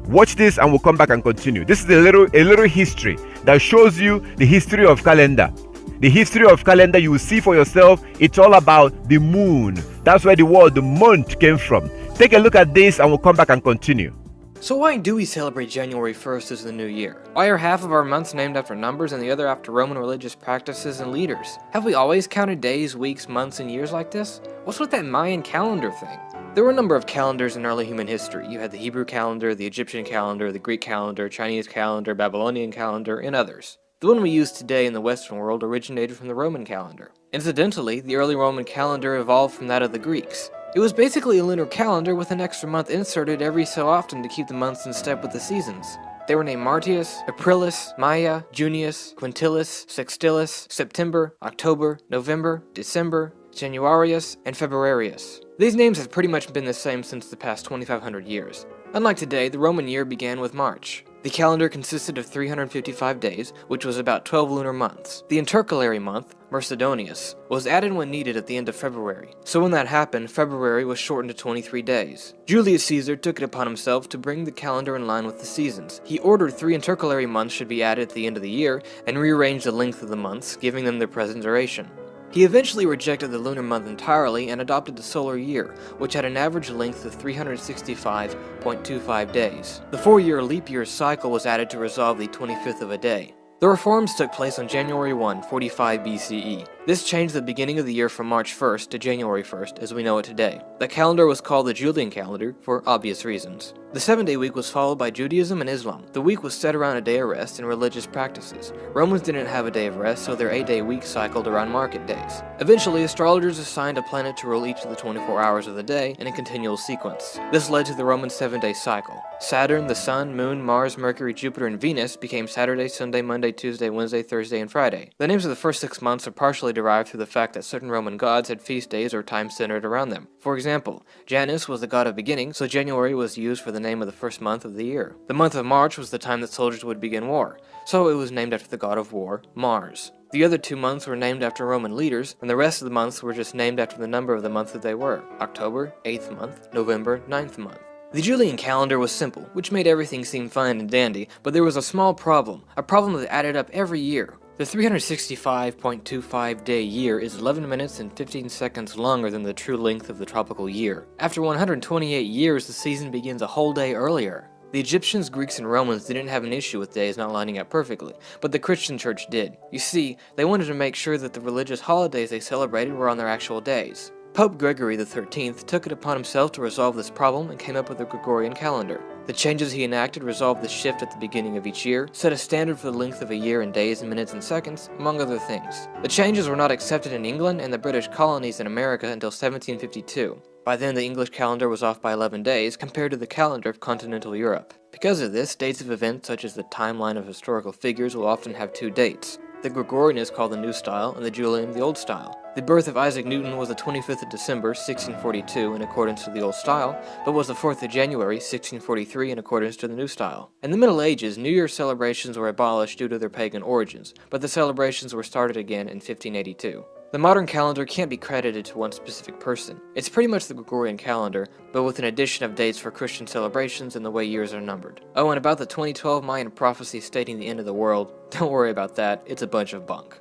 Watch this and we'll come back and continue. This is a little history that shows you the history of calendar. The history of calendar, you will see for yourself. It's all about the moon. That's where the word the month came from. Take a look at this and we'll come back and continue. So why do we celebrate January 1st as the new year? Why are half of our months named after numbers and the other after Roman religious practices and leaders? Have we always counted days, weeks, months, and years like this? What's with that Mayan calendar thing? There were a number of calendars in early human history. You had the Hebrew calendar, the Egyptian calendar, the Greek calendar, Chinese calendar, Babylonian calendar, and others. The one we use today in the Western world originated from the Roman calendar. Incidentally, the early Roman calendar evolved from that of the Greeks. It was basically a lunar calendar with an extra month inserted every so often to keep the months in step with the seasons. They were named Martius, Aprilis, Maia, Junius, Quintilis, Sextilis, September, October, November, December, Januarius, and Februarius. These names have pretty much been the same since the past 2,500 years. Unlike today, the Roman year began with March. The calendar consisted of 355 days, which was about 12 lunar months. The intercalary month, Mercedonius, was added when needed at the end of February. So when that happened, February was shortened to 23 days. Julius Caesar took it upon himself to bring the calendar in line with the seasons. He ordered 3 intercalary months should be added at the end of the year, and rearranged the length of the months, giving them their present duration. He eventually rejected the lunar month entirely and adopted the solar year, which had an average length of 365.25 days. The 4-year leap year cycle was added to resolve the 25th of a day. The reforms took place on January 1, 45 BCE. This changed the beginning of the year from March 1st to January 1st as we know it today. The calendar was called the Julian calendar for obvious reasons. The 7-day week was followed by Judaism and Islam. The week was set around a day of rest and religious practices. Romans didn't have a day of rest, so their 8-day week cycled around market days. Eventually, astrologers assigned a planet to rule each of the 24 hours of the day in a continual sequence. This led to the Roman 7-day cycle. Saturn, the Sun, Moon, Mars, Mercury, Jupiter, and Venus became Saturday, Sunday, Monday, Tuesday, Wednesday, Thursday, and Friday. The names of the first 6 months are partially derived through the fact that certain Roman gods had feast days or times centered around them. For example, Janus was the god of beginning, so January was used for the name of the first month of the year. The month of March was the time that soldiers would begin war, so it was named after the god of war, Mars. The other 2 months were named after Roman leaders, and the rest of the months were just named after the number of the month that they were. October, 8th month, November, 9th month. The Julian calendar was simple, which made everything seem fine and dandy, but there was a small problem, a problem that added up every year. The 365.25 day year is 11 minutes and 15 seconds longer than the true length of the tropical year. After 128 years, the season begins a whole day earlier. The Egyptians, Greeks, and Romans didn't have an issue with days not lining up perfectly, but the Christian church did. You see, they wanted to make sure that the religious holidays they celebrated were on their actual days. Pope Gregory XIII took it upon himself to resolve this problem and came up with the Gregorian calendar. The changes he enacted resolved the shift at the beginning of each year, set a standard for the length of a year in days, minutes, and seconds, among other things. The changes were not accepted in England and the British colonies in America until 1752. By then, the English calendar was off by 11 days compared to the calendar of continental Europe. Because of this, dates of events such as the timeline of historical figures will often have 2 dates. The Gregorian is called the New Style and the Julian the Old Style. The birth of Isaac Newton was the 25th of December, 1642 in accordance to the Old Style, but was the 4th of January, 1643 in accordance to the New Style. In the Middle Ages, New Year celebrations were abolished due to their pagan origins, but the celebrations were started again in 1582. The modern calendar can't be credited to one specific person. It's pretty much the Gregorian calendar, but with an addition of dates for Christian celebrations and the way years are numbered. Oh, and about the 2012 Mayan prophecy stating the end of the world, don't worry about that, it's a bunch of bunk.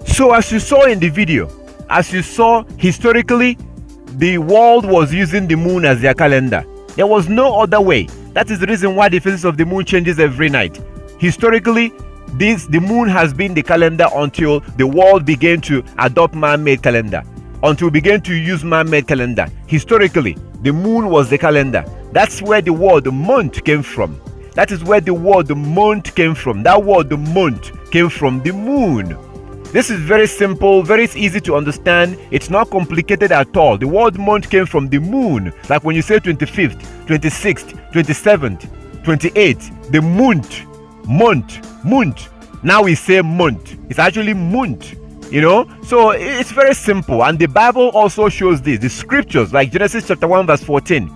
So as you saw in the video, as you saw historically, the world was using the moon as their calendar. There was no other way. That is the reason why the phases of the moon changes every night. Historically, the moon has been the calendar until the world began to adopt man-made calendar, until we began to use man-made calendar. Historically, the moon was the calendar. That's where the word the month came from. That is where the word the month came from. That word the month came from the moon. This is very simple, very easy to understand. It's not complicated at all. The word month came from the moon. Like when you say 25th, 26th, 27th, 28th, the month. Now we say month. It's actually month, you know. So it's very simple. And the Bible also shows this. The scriptures like Genesis chapter 1 verse 14.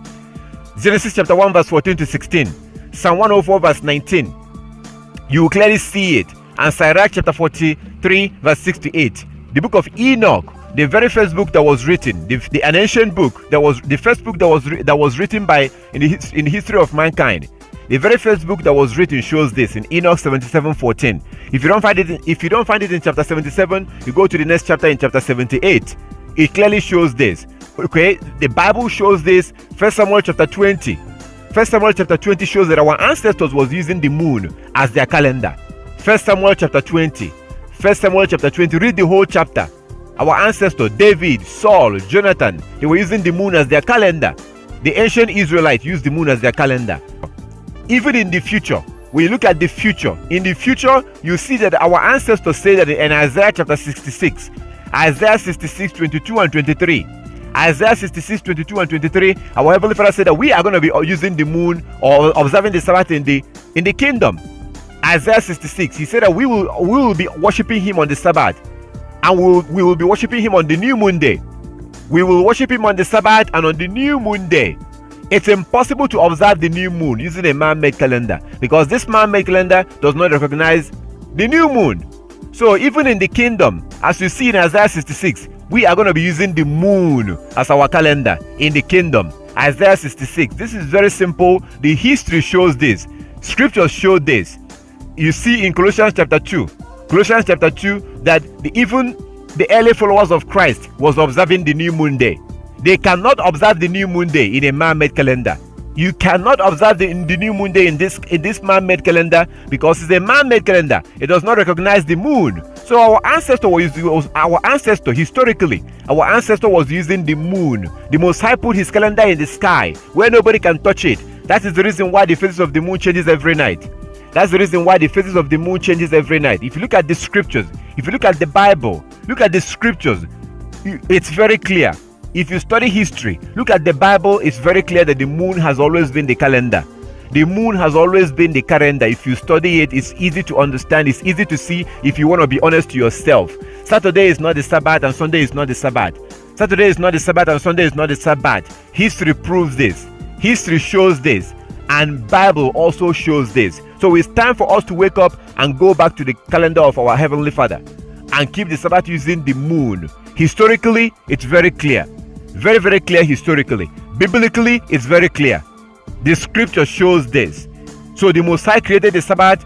Genesis chapter 1 verse 14 to 16. Psalm 104 verse 19. You will clearly see it. And Sirach chapter 43 verse 6 to 8. The book of Enoch, the very first book that was written, an ancient book that was the first book that was written in the history of mankind. The very first book that was written shows this in Enoch 77:14. If you don't find it in chapter 77, you go to the next chapter in chapter 78. It clearly shows this. Okay, the Bible shows this. 1 Samuel chapter 20. 1 Samuel chapter 20 shows that our ancestors was using the moon as their calendar. 1 Samuel chapter 20. 1 Samuel chapter 20. Read the whole chapter. Our ancestors, David, Saul, Jonathan, they were using the moon as their calendar. The ancient Israelites used the moon as their calendar. Even in the future, when you look at the future, in the future, you see that our ancestors say that in Isaiah chapter 66, Isaiah 66, 22 and 23, Isaiah 66, 22 and 23, our Heavenly Father said that we are going to be using the moon or observing the Sabbath in the kingdom. Isaiah 66, he said that we will be worshiping him on the Sabbath, and we will be worshiping him on the new moon day. We will worship him on the Sabbath and on the new moon day. It's impossible to observe the new moon using a man-made calendar because this man-made calendar does not recognize the new moon. So even in the kingdom, as you see in Isaiah 66, we are going to be using the moon as our calendar in the kingdom. Isaiah 66. This is very simple. The history shows this. Scriptures show this. You see in Colossians chapter 2. Colossians chapter 2 that even the early followers of Christ was observing the new moon day. They cannot observe the new moon day in a man-made calendar. You cannot observe the new moon day in this man-made calendar, because it's a man-made calendar. It does not recognize the moon. So our ancestor historically, our ancestor was using the moon. The Most High put his calendar in the sky where nobody can touch it. That is the reason why the phases of the moon changes every night. That's the reason why the phases of the moon changes every night. If you look at the scriptures, if you look at the Bible, look at the scriptures, it's very clear. If you study history, look at the Bible, it's very clear that the moon has always been the calendar. The moon has always been the calendar. If you study it, it's easy to understand. It's easy to see if you want to be honest to yourself. Saturday is not the Sabbath and Sunday is not the Sabbath. Saturday is not the Sabbath and Sunday is not the Sabbath. History proves this. History shows this. And Bible also shows this. So it's time for us to wake up and go back to the calendar of our Heavenly Father and keep the Sabbath using the moon. Historically, it's very clear. Very, very clear historically. Biblically, it's very clear. The scripture shows this. So the Most High created the Sabbath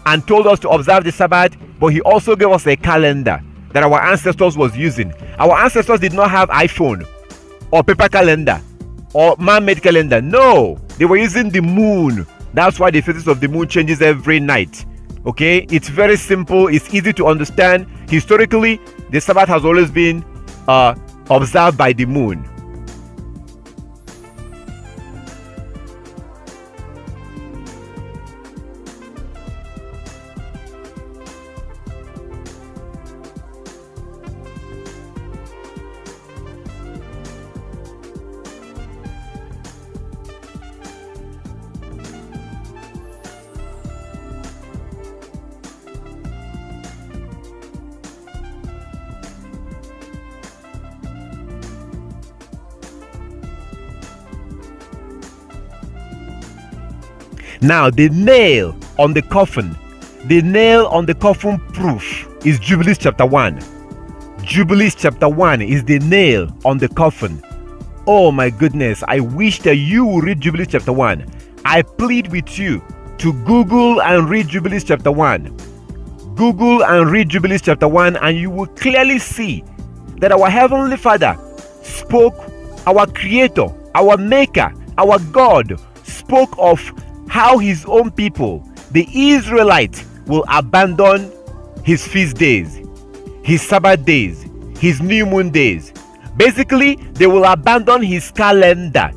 and told us to observe the Sabbath, but he also gave us a calendar that our ancestors was using. Our ancestors did not have iPhone or paper calendar or man-made calendar. No, they were using the moon. That's why the phases of the moon changes every night. Okay, it's very simple. It's easy to understand. Historically, the Sabbath has always been observed by the moon. Now, the nail on the coffin proof is Jubilees chapter 1. Jubilees chapter 1 is the nail on the coffin. Oh my goodness, I wish that you would read Jubilees chapter 1. I plead with you to Google and read Jubilees chapter 1. Google and read Jubilees chapter 1, and you will clearly see that our Heavenly Father spoke, our Creator, our Maker, our God spoke of how his own people, the Israelites, will abandon his feast days, his Sabbath days, his new moon days. Basically, they will abandon his calendar.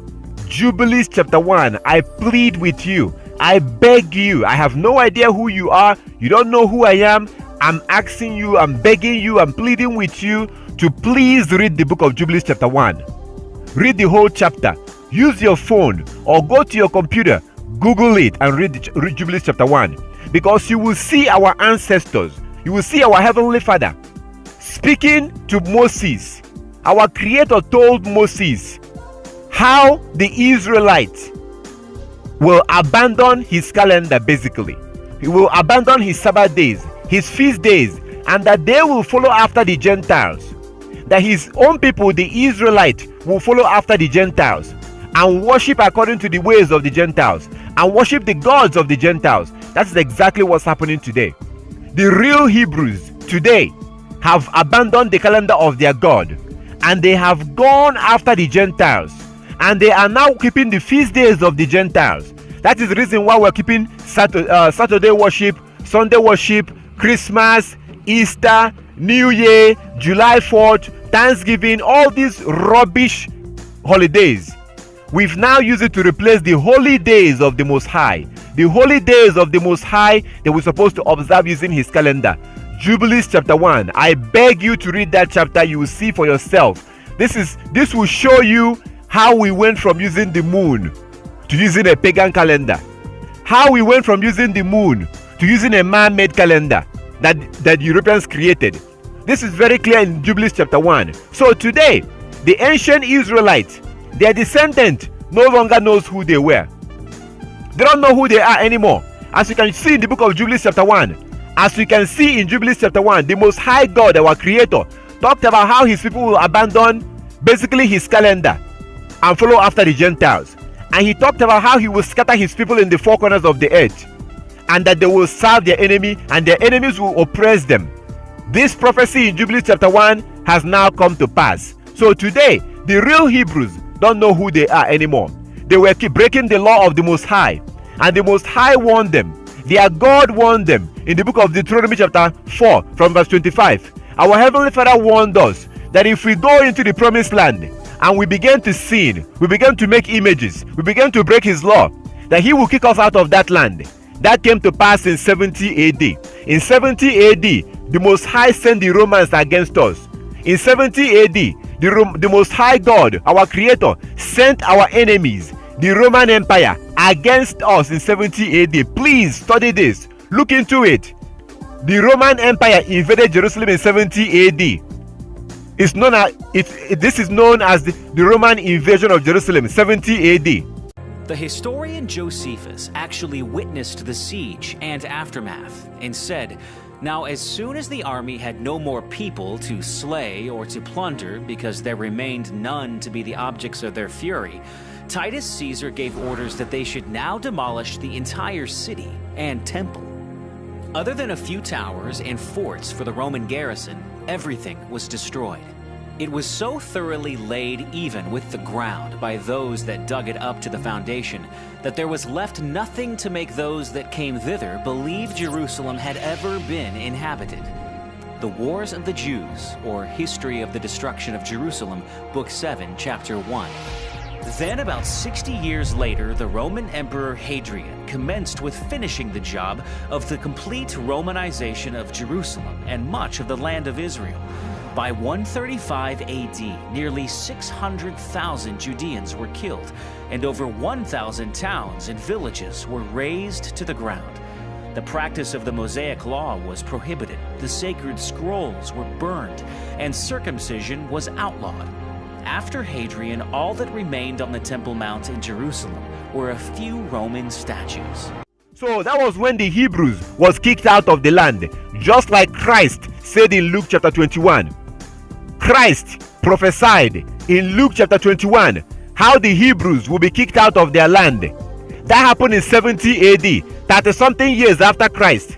Jubilees chapter 1, I plead with you, I beg you, I have no idea who you are, you don't know who I am, I'm asking you, I'm begging you, I'm pleading with you to please read the book of Jubilees chapter 1. Read the whole chapter. Use your phone or go to your computer, Google it and read Jubilees chapter 1, because you will see our ancestors, you will see our Heavenly Father speaking to Moses. Our Creator told Moses how the Israelites will abandon his calendar. Basically, he will abandon his Sabbath days, his feast days, and that they will follow after the Gentiles, that his own people, the Israelites, will follow after the Gentiles and worship according to the ways of the Gentiles and worship the gods of the Gentiles. That's exactly what's happening today. The real Hebrews today have abandoned the calendar of their God, and they have gone after the Gentiles, and they are now keeping the feast days of the Gentiles. That is the reason why we're keeping Saturday worship, Sunday worship, Christmas, Easter, New Year, July 4th, Thanksgiving, all these rubbish holidays. We've now used it to replace the holy days of the Most High. The holy days of the Most High that we're supposed to observe using his calendar. Jubilees chapter 1. I beg you to read that chapter. You will see for yourself. This will show you how we went from using the moon to using a pagan calendar. How we went from using the moon to using a man-made calendar that Europeans created. This is very clear in Jubilees chapter 1. So today, the ancient Israelites, their descendant, no longer knows who they were. They don't know who they are anymore. As you can see in the book of Jubilees chapter 1, as you can see in Jubilees chapter 1, the Most High God, our Creator, talked about how his people will abandon basically his calendar and follow after the Gentiles. And he talked about how he will scatter his people in the four corners of the earth, and that they will serve their enemy and their enemies will oppress them. This prophecy in Jubilees chapter 1 has now come to pass. So today, the real Hebrews don't know who they are anymore. they were breaking the law of the Most High. And the Most High warned them. Their God warned them in the book of Deuteronomy chapter 4 from verse 25. Our Heavenly Father warned us that if we go into the promised land and we begin to sin, we begin to make images, we begin to break His law, that He will kick us out of that land. That came to pass in 70 AD. In 70 AD, the Most High sent the Romans against us. In 70 AD, the Most High God, our Creator, sent our enemies, the Roman Empire, against us in 70 AD. Please study this. Look into it. The Roman Empire invaded Jerusalem in 70 AD. This is known as the Roman invasion of Jerusalem, 70 AD. The historian Josephus actually witnessed the siege and aftermath and said, "Now as soon as the army had no more people to slay or to plunder, because there remained none to be the objects of their fury, Titus Caesar gave orders that they should now demolish the entire city and temple." Other than a few towers and forts for the Roman garrison, everything was destroyed. It was so thoroughly laid even with the ground by those that dug it up to the foundation that there was left nothing to make those that came thither believe Jerusalem had ever been inhabited. The Wars of the Jews, or History of the Destruction of Jerusalem, Book 7, Chapter 1. Then, about 60 years later, the Roman Emperor Hadrian commenced with finishing the job of the complete Romanization of Jerusalem and much of the land of Israel. By 135 AD, nearly 600,000 Judeans were killed, and over 1,000 towns and villages were razed to the ground. The practice of the Mosaic Law was prohibited, the sacred scrolls were burned, and circumcision was outlawed. After Hadrian, all that remained on the Temple Mount in Jerusalem were a few Roman statues. So that was when the Hebrews was kicked out of the land, just like Christ said in Luke chapter 21. Christ prophesied in Luke chapter 21 how the Hebrews will be kicked out of their land. That happened in 70 AD, 30-something years after Christ.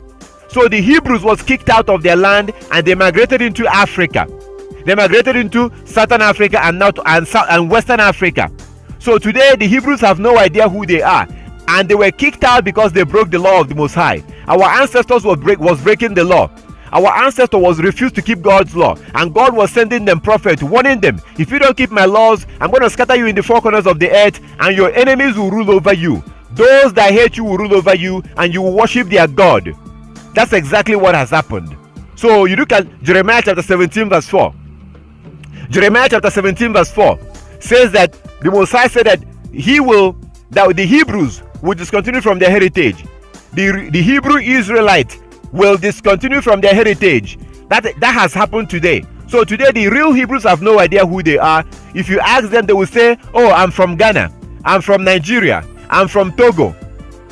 So the Hebrews was kicked out of their land and they migrated into Africa. They migrated into Southern Africa and Western Africa. So today the Hebrews have no idea who they are, and they were kicked out because they broke the law of the Most High. Our ancestors was breaking the law. Our ancestor was refused to keep God's law, and God was sending them prophets, warning them, if you don't keep my laws, I'm going to scatter you in the four corners of the earth, and your enemies will rule over you. Those that hate you will rule over you, and you will worship their God. That's exactly what has happened. So you look at Jeremiah chapter 17 verse 4. Jeremiah chapter 17 verse 4 says that the Most High said that that the Hebrews will discontinue from their heritage. The Hebrew Israelite will discontinue from their heritage. That has happened today. So today the real Hebrews have no idea who they are. If you ask them, they will say, "Oh, I'm from Ghana, I'm from Nigeria, I'm from Togo,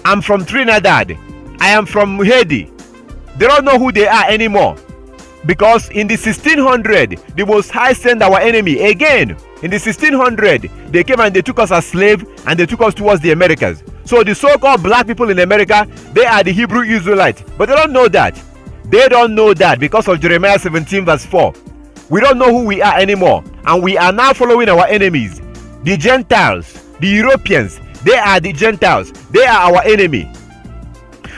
I'm from Trinidad, I am from Haiti." They don't know who they are anymore, because in the 1600 the Most High sent our enemy again. In the 1600 they came and they took us as slaves, and they took us towards the Americas. So the so-called black people in America, they are the Hebrew Israelites, but they don't know that. They don't know that because of Jeremiah 17 verse 4. We don't know who we are anymore, and we are now following our enemies. The Gentiles, the Europeans, they are the Gentiles. They are our enemy.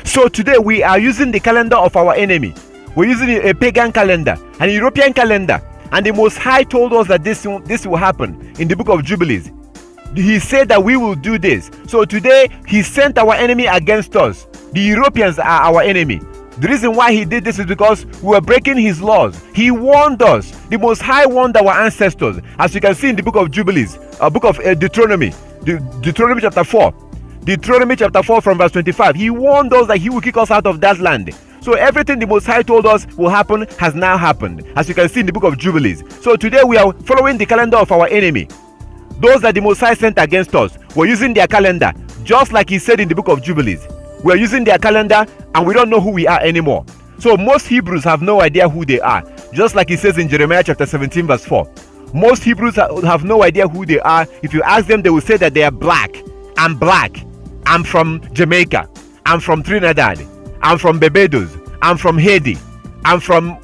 So today we are using the calendar of our enemy. We're using a pagan calendar, an European calendar, and the Most High told us that this will happen in the book of Jubilees. He said that we will do this. So today he sent our enemy against us. The Europeans are our enemy. The reason why he did this is because we were breaking his laws. He warned us. The Most High warned our ancestors, as you can see in the book of Jubilees, book of Deuteronomy, Deuteronomy chapter 4. Deuteronomy chapter 4 from verse 25. He warned us that he will kick us out of that land. So everything the Most High told us will happen has now happened, as you can see in the book of Jubilees. So today we are following the calendar of our enemy. Those that the Most High sent against us, we're using their calendar, just like he said in the book of Jubilees. We're using their calendar, and we don't know who we are anymore. So most Hebrews have no idea who they are, just like he says in Jeremiah chapter 17 verse 4. Most Hebrews have no idea who they are. If you ask them, they will say that they are black. I'm black. I'm from Jamaica. I'm from Trinidad. I'm from Barbados. I'm from Haiti. I'm from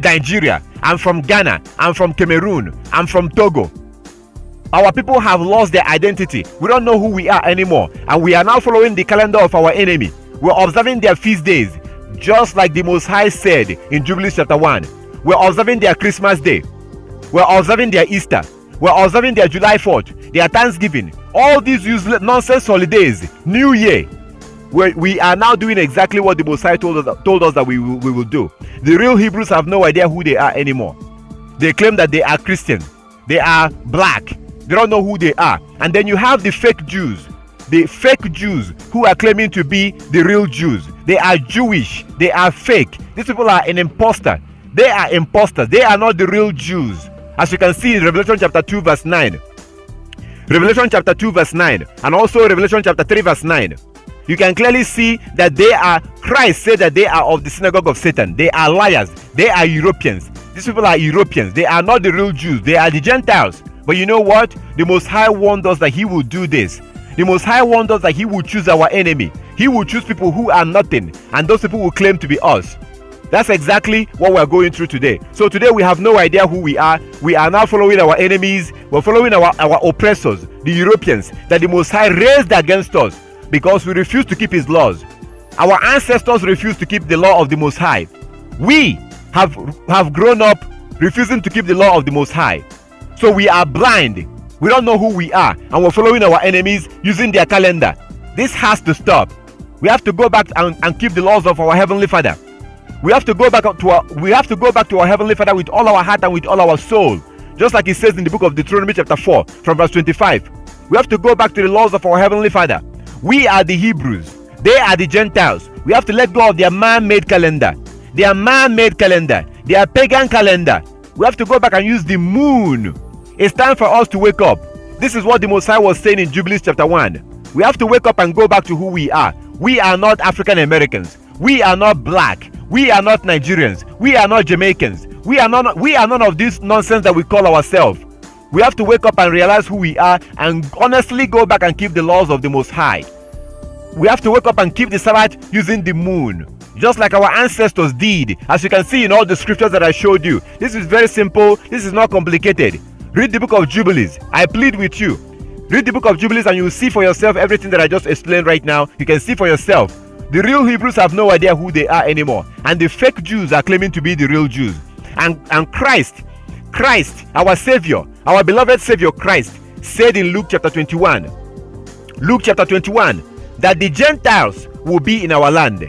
Nigeria. I'm from Ghana. I'm from Cameroon. I'm from Togo. Our people have lost their identity. We don't know who we are anymore. And we are now following the calendar of our enemy. We're observing their feast days, just like the Most High said in Jubilees chapter 1. We're observing their Christmas Day. We're observing their Easter. We're observing their July 4th, their Thanksgiving. All these useless nonsense holidays, New Year. We are now doing exactly what the Most High told us that we will do. The real Hebrews have no idea who they are anymore. They claim that they are Christian. They are black. They don't know who they are. And then you have the fake Jews. The fake Jews who are claiming to be the real Jews. They are Jewish. They are fake. These people are an imposter. They are imposters. They are not the real Jews. As you can see in Revelation chapter 2 verse 9. Revelation chapter 2 verse 9. And also Revelation chapter 3 verse 9. You can clearly see that they are, Christ said that they are of the synagogue of Satan. They are liars. They are Europeans. These people are Europeans. They are not the real Jews. They are the Gentiles. But you know what? The Most High warned us that He will do this. The Most High warned us that He will choose our enemy. He will choose people who are nothing, and those people will claim to be us. That's exactly what we're going through today. So today we have no idea who we are. We are now following our enemies. We're following our oppressors, the Europeans, that the Most High raised against us because we refuse to keep His laws. Our ancestors refused to keep the law of the Most High. We have grown up refusing to keep the law of the Most High. So we are blind. We don't know who we are, and we're following our enemies using their calendar. This has to stop. We have to go back and keep the laws of our Heavenly Father. We have to go back to our Heavenly Father with all our heart and with all our soul. Just like it says in the book of Deuteronomy chapter 4 from verse 25. We have to go back to the laws of our Heavenly Father. We are the Hebrews. They are the Gentiles. We have to let go of their man-made calendar. Their man-made calendar. Their pagan calendar. We have to go back and use the moon. It's time for us to wake up. This is what the Most High was saying in Jubilees chapter 1. We have to wake up and go back to who we are. We are not African Americans. We are not black. We are not Nigerians. We are not Jamaicans. We are none of this nonsense that we call ourselves. We have to wake up and realize who we are and honestly go back and keep the laws of the Most High. We have to wake up and keep the Sabbath using the moon, just like our ancestors did, as you can see in all the scriptures that I showed you. This is very simple. This is not complicated. Read the book of Jubilees. I plead with you. Read the book of Jubilees and you will see for yourself everything that I just explained right now. You can see for yourself. The real Hebrews have no idea who they are anymore. And the fake Jews are claiming to be the real Jews. And Christ, our Savior, our beloved Savior Christ, said in Luke chapter 21, that the Gentiles will be in our land.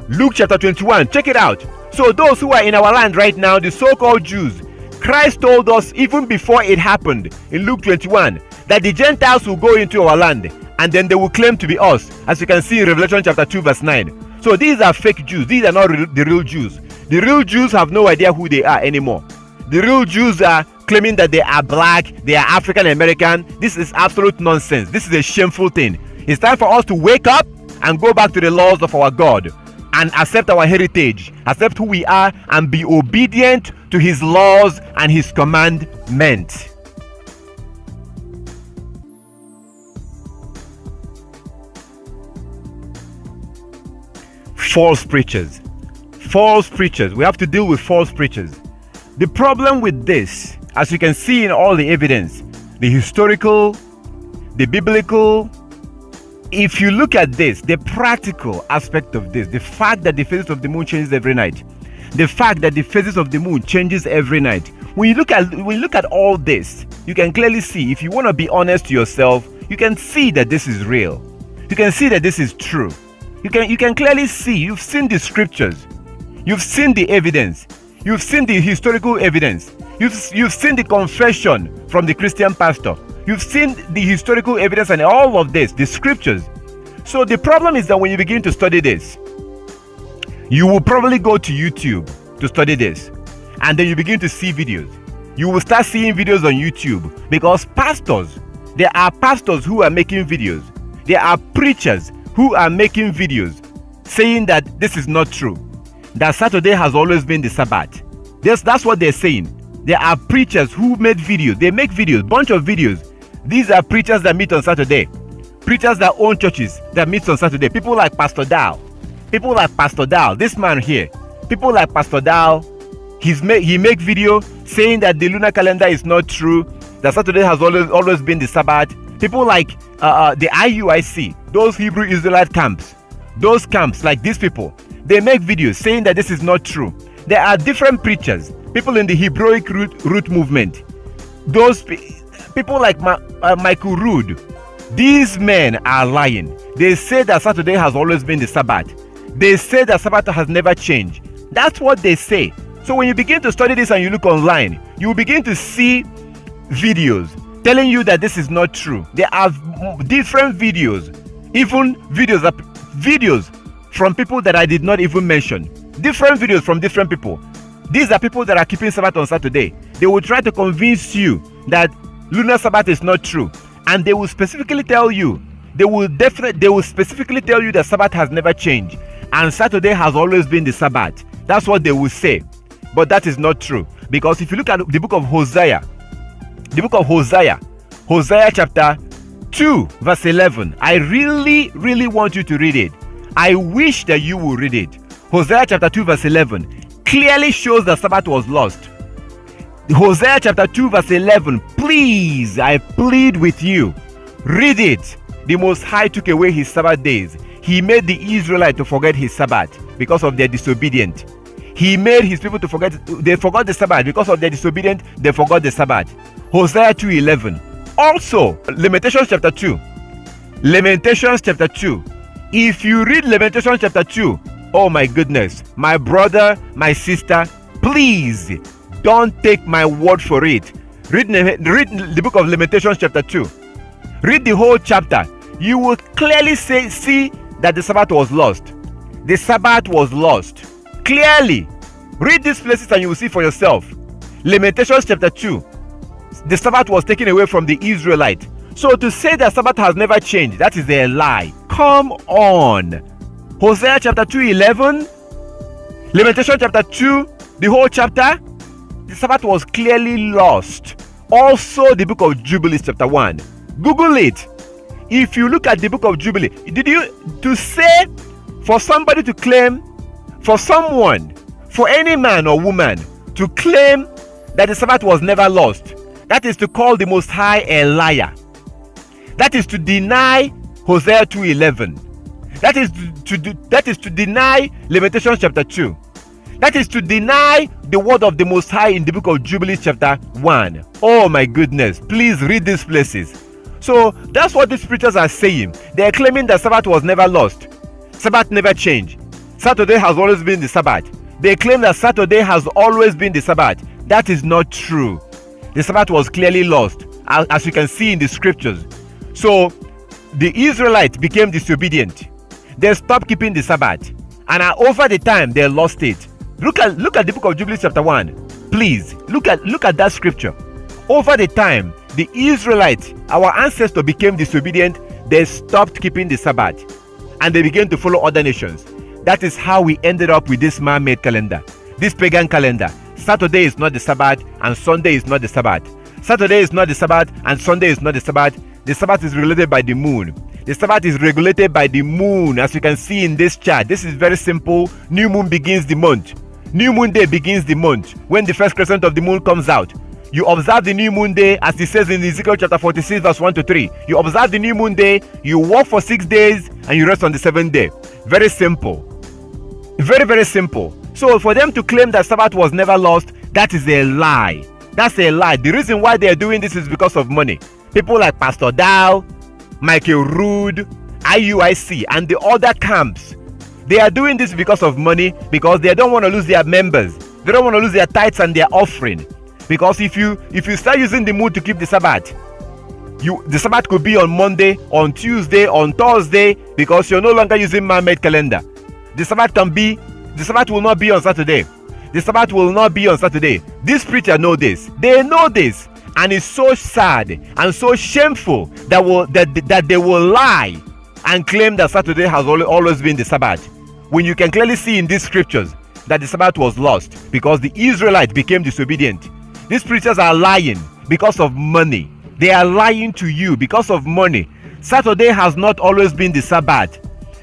Luke chapter 21, check it out. So those who are in our land right now, the so-called Jews, Christ told us even before it happened in Luke 21 that the Gentiles will go into our land and then they will claim to be us, as you can see in Revelation chapter 2 verse 9. So these are fake Jews. These are not the real Jews. The real Jews have no idea who they are anymore. The real Jews are claiming that they are black, they are African American. This is absolute nonsense. This is a shameful thing. It's time for us to wake up and go back to the laws of our God and accept our heritage, accept who we are, and be obedient to His laws and His commandments. False preachers. We have to deal with false preachers. The problem with this, as you can see in all the evidence, the historical, the biblical, if you look at this, the practical aspect of this, the fact that the phases of the moon changes every night, the fact that the phases of the moon changes every night, when you look at all this, you can clearly see, if you want to be honest to yourself, you can see that this is real. You can see that this is true. You can clearly see, you've seen the scriptures, you've seen the evidence, you've seen the historical evidence, you've seen the confession from the Christian pastor, you've seen the historical evidence and all of this, the scriptures. So the problem is that when you begin to study this, you will probably go to YouTube to study this, and then you begin to see videos. You will start seeing videos on YouTube because there are pastors who are making videos. There are preachers who are making videos saying that this is not true, that Saturday has always been the Sabbath. That's what they're saying. There are preachers who made videos. They make videos, bunch of videos. These are preachers that meet on Saturday. Preachers that own churches that meet on Saturday. People like Pastor Dow. This man here. People like Pastor Dow. He make video saying that the lunar calendar is not true. that Saturday has always been the Sabbath. People like the IUIC, those Hebrew Israelite camps, those camps like these people, they make videos saying that this is not true. There are different preachers, people in the Hebraic root movement, those people like Michael Rood. These men are lying. They say that Saturday has always been the Sabbath. They say that Sabbath has never changed. That's what they say. So when you begin to study this and you look online, you will begin to see videos telling you that this is not true. There are different videos, even videos from people that I did not even mention. Different videos from different people. These are people that are keeping Sabbath on Saturday. They will try to convince you that lunar Sabbath is not true, and they will specifically tell you, they will specifically tell you that Sabbath has never changed and Saturday has always been the Sabbath. That's what they will say. But that is not true, because if you look at the book of Hosea, Hosea chapter 2 verse 11, I really want you to read it. I wish that you will read it. Hosea chapter 2 verse 11 clearly shows that Sabbath was lost. Hosea chapter 2 verse 11, please, I plead with you, read it. The Most High took away his Sabbath days. He made the Israelites to forget his Sabbath because of their disobedience. He made his people to forget. They forgot the Sabbath because of their disobedience. They forgot the Sabbath. Hosea 2:11. Also, Lamentations chapter 2. Lamentations chapter 2. If you read Lamentations chapter 2, oh my goodness, my brother, my sister, please don't take my word for it. Read the book of Lamentations chapter 2. Read the whole chapter. You will clearly see that the Sabbath was lost. The Sabbath was lost. Clearly. Read these places and you will see for yourself. Lamentations chapter 2. The Sabbath was taken away from the Israelite. So to say that Sabbath has never changed, that is a lie. Come on. Hosea chapter 2:11. Lamentations chapter 2, the whole chapter. The Sabbath was clearly lost. Also the book of Jubilees chapter 1. Google it. If you look at the book of Jubilee, to say for somebody to claim, for someone, for any man or woman to claim that the Sabbath was never lost, that is to call the Most High a liar. That is to deny Hosea 2:11. That is to deny Lamentations chapter 2. That is to deny the word of the Most High in the book of Jubilees chapter 1. Oh my goodness, please read these places. So that's what these preachers are saying. They are claiming that Sabbath was never lost. Sabbath never changed. Saturday has always been the Sabbath. They claim that Saturday has always been the Sabbath. That is not true. The Sabbath was clearly lost, as you can see in the scriptures. So the Israelites became disobedient. They stopped keeping the Sabbath, and over the time they lost it. Look at the book of Jubilees chapter 1. Please look at that scripture. Over the time, the Israelites, our ancestors, became disobedient. They stopped keeping the Sabbath, and they began to follow other nations. That is how we ended up with this man-made calendar, this pagan calendar. Saturday is not the Sabbath, and Sunday is not the Sabbath. Saturday is not the Sabbath, and Sunday is not the Sabbath. The Sabbath is regulated by the moon. The Sabbath is regulated by the moon, as you can see in this chart. This is very simple. New moon begins the month. New moon day begins the month when the first crescent of the moon comes out. You observe the new moon day, as it says in Ezekiel chapter 46 verse 1 to 3. You observe the new moon day, you work for 6 days, and you rest on the 7th day. Very simple. Very simple. So for them to claim that Sabbath was never lost, that is a lie. That's a lie. The reason why they are doing this is because of money. People like Pastor Dow, Michael Rood, IUIC, and the other camps, they are doing this because of money, because they don't want to lose their members. They don't want to lose their tithes and their offering. Because if you start using the moon to keep the Sabbath, the Sabbath could be on Monday, on Tuesday, on Thursday, because you're no longer using man-made calendar. The Sabbath will not be on Saturday. The Sabbath will not be on Saturday. These preachers know this. They know this. And it's so sad and so shameful that they will lie and claim that Saturday has always been the Sabbath, when you can clearly see in these scriptures that the Sabbath was lost because the Israelites became disobedient. These preachers are lying because of money. They are lying to you because of money. Saturday has not always been the Sabbath.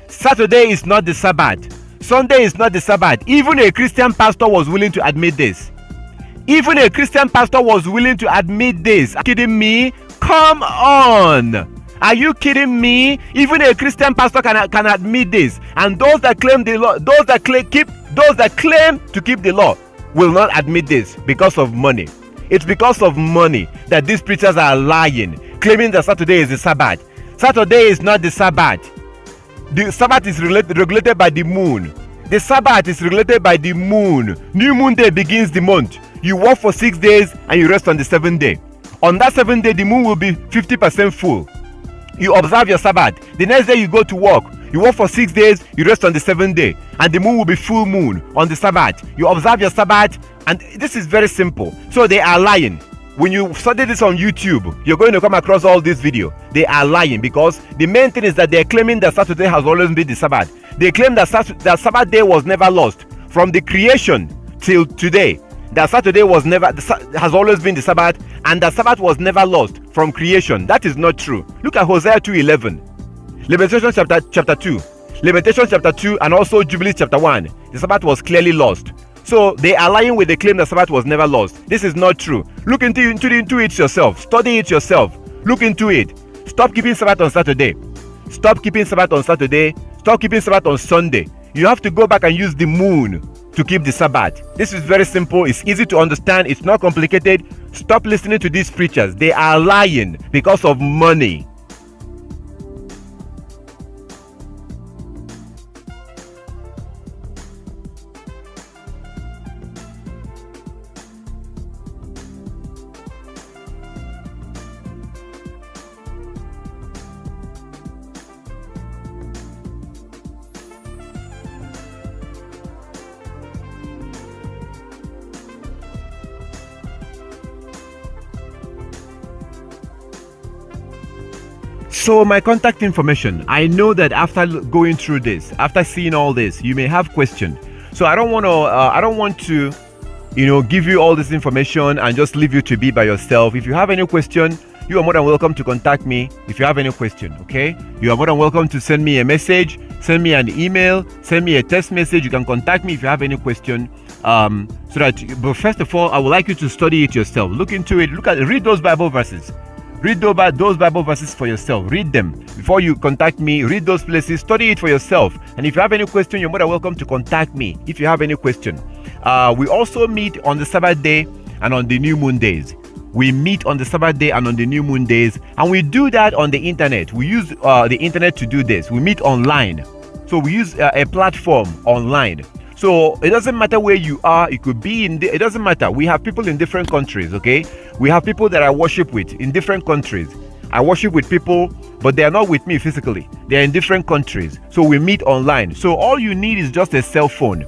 Saturday is not the Sabbath. Sunday is not the Sabbath. Even a Christian pastor was willing to admit this. Even a Christian pastor was willing to admit this. Are you kidding me? Come on. Are you kidding me? Even a Christian pastor can admit this. And those that claim the law, those that claim to keep the law will not admit this because of money. It's because of money that these preachers are lying, claiming that Saturday is the Sabbath. Saturday is not the Sabbath. The Sabbath is regulated by the moon. The Sabbath is regulated by the moon. New moon day begins the month. You work for 6 days and you rest on the 7th day. On that 7th day, the moon will be 50% full. You observe your Sabbath. The next day you go to work. You work for 6 days, you rest on the 7th day. And the moon will be full moon on the Sabbath. You observe your Sabbath, and this is very simple. So they are lying. When you study this on YouTube, you're going to come across all this video. They are lying because the main thing is that they're claiming that Saturday has always been the Sabbath. They claim that Sabbath day was never lost. From the creation till today, that Saturday has always been the Sabbath, and that Sabbath was never lost from creation. That is not true. Look at Hosea 2:11, Lamentations chapter 2, Lamentations chapter 2, and also Jubilees chapter 1. The Sabbath was clearly lost. So they are lying with the claim that Sabbath was never lost. This is not true. Look into it yourself. Study it yourself. Look into it. Stop keeping Sabbath on Saturday. Stop keeping Sabbath on Saturday. Stop keeping Sabbath on Sunday. You have to go back and use the moon to keep the Sabbath. This is very simple. It's easy to understand. It's not complicated. Stop listening to these preachers. They are lying because of money. So my contact information, I know that after going through this, after seeing all this, you may have questions. So I don't want to, give you all this information and just leave you to be by yourself. If you have any question, you are more than welcome to contact me. If you have any question, okay? You are more than welcome to send me a message, send me an email, send me a text message. You can contact me if you have any question. But first of all, I would like you to study it yourself. Look into it. Read those Bible verses. Read those Bible verses for yourself. Read them before you contact me. Read those places. Study it for yourself. And if you have any question, you're more than welcome to contact me if you have any question. We also meet on the Sabbath day and on the new moon days. We meet on the Sabbath day and on the new moon days. And we do that on the internet. We use the internet to do this. We meet online. So we use a platform online. So it doesn't matter where you are. It could be it doesn't matter. We have people in different countries, okay? We have people that I worship with in different countries. I worship with people, but they are not with me physically. They are in different countries. So we meet online. So all you need is just a cell phone.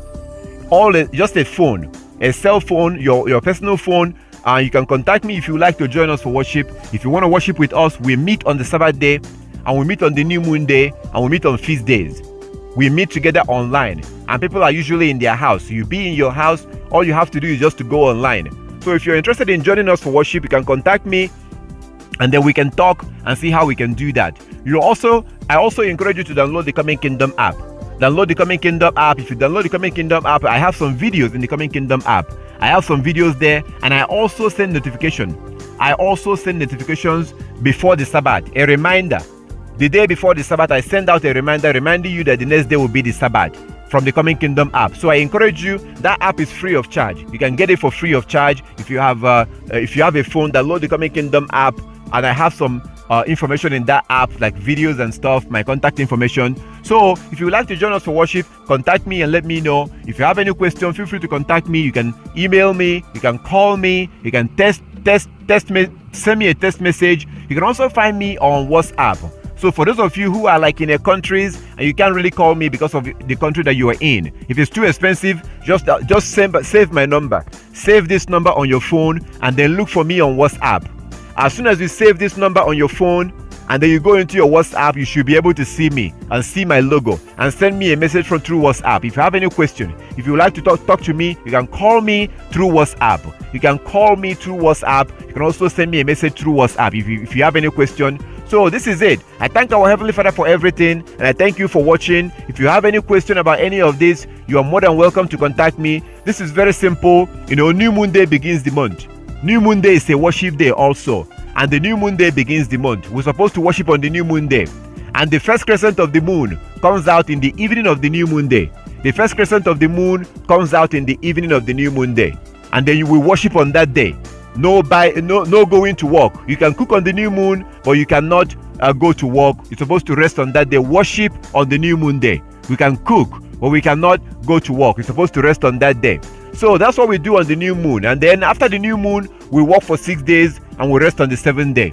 Just a phone. A cell phone, your personal phone. You can contact me if you like to join us for worship. If you want to worship with us, we meet on the Sabbath day, and we meet on the new moon day, and we meet on feast days. We meet together online, and people are usually in their house. You be in your house, all you have to do is just to go online. So if you're interested in joining us for worship, you can contact me, and then we can talk and see how we can do that. I also encourage you to download the Coming Kingdom app. Download the Coming Kingdom app. If you download the Coming Kingdom app, I have some videos in the Coming Kingdom app. I have some videos there, and I also send notifications before the Sabbath, a reminder. The day before the Sabbath, I send out a reminder reminding you that the next day will be the Sabbath from the Coming Kingdom app. So I encourage you, that app is free of charge. You can get it for free of charge. If you have a phone, download the Coming Kingdom app, and I have some information in that app, like videos and stuff, my contact information. So if you would like to join us for worship, contact me and let me know. If you have any question, feel free to contact me. You can email me, you can call me, you can text me, send me a text message. You can also find me on WhatsApp. So for those of you who are like in a countries and you can't really call me because of the country that you are in, if it's too expensive, just save my number. Save this number on your phone and then look for me on WhatsApp. As soon as you save this number on your phone and then you go into your WhatsApp, you should be able to see me and see my logo and send me a message through WhatsApp. If you have any question, if you would like to talk to me, you can call me through WhatsApp. You can call me through WhatsApp. You can also send me a message through WhatsApp if you have any question. So this is it. I thank our Heavenly Father for everything, and I thank you for watching. If you have any question about any of this, you are more than welcome to contact me. This is very simple. New moon day begins the month. New moon day is a worship day also, and the new moon day begins the month. We're supposed to worship on the new moon day, and the first crescent of the moon comes out in the evening of the new moon day. The first crescent of the moon comes out in the evening of the new moon day, and then you will worship on that day. No going to work. You can cook on the new moon, but you cannot go to work. You're supposed to rest on that day. Worship on the new moon day. We can cook, but we cannot go to work. You're supposed to rest on that day. So that's what we do on the new moon. And then after the new moon, we work for 6 days and we rest on the 7th day.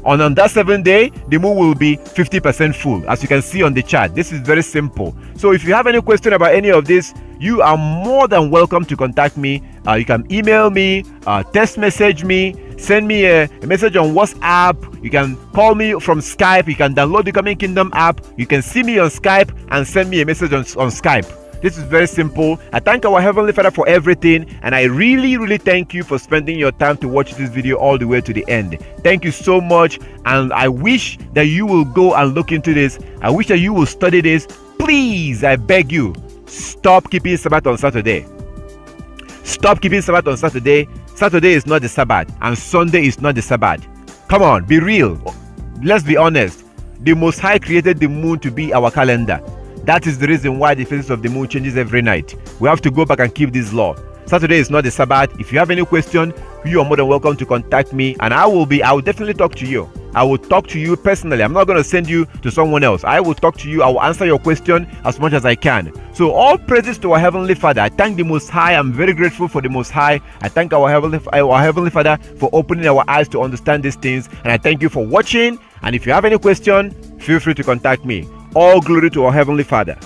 On that 7th day, the moon will be 50% full, as you can see on the chart. This is very simple. So if you have any question about any of this, you are more than welcome to contact me. You can email me, text message me, send me a message on WhatsApp. You can call me from Skype. You can download the Coming Kingdom app. You can see me on Skype and send me a message on Skype. This is very simple. I thank our Heavenly Father for everything, and I really thank you for spending your time to watch this video all the way to the end. Thank you so much, and I wish that you will go and look into this. I wish that you will study this. Please, I beg you, stop keeping Sabbath on Saturday. Stop keeping Sabbath on Saturday. Saturday is not the Sabbath, and Sunday is not the Sabbath. Come on, be real. Let's be honest. The Most High created the moon to be our calendar. That is the reason why the phases of the moon changes every night. We have to go back and keep this law. Saturday is not the Sabbath. If you have any question, you are more than welcome to contact me, and I will definitely talk to you. I will talk to you personally. I'm not going to send you to someone else. I will talk to you. I will answer your question as much as I can. So all praises to our Heavenly Father. I thank the Most High. I'm very grateful for the Most High. I thank our Heavenly Father for opening our eyes to understand these things. And I thank you for watching. And if you have any question, feel free to contact me. All glory to our Heavenly Father.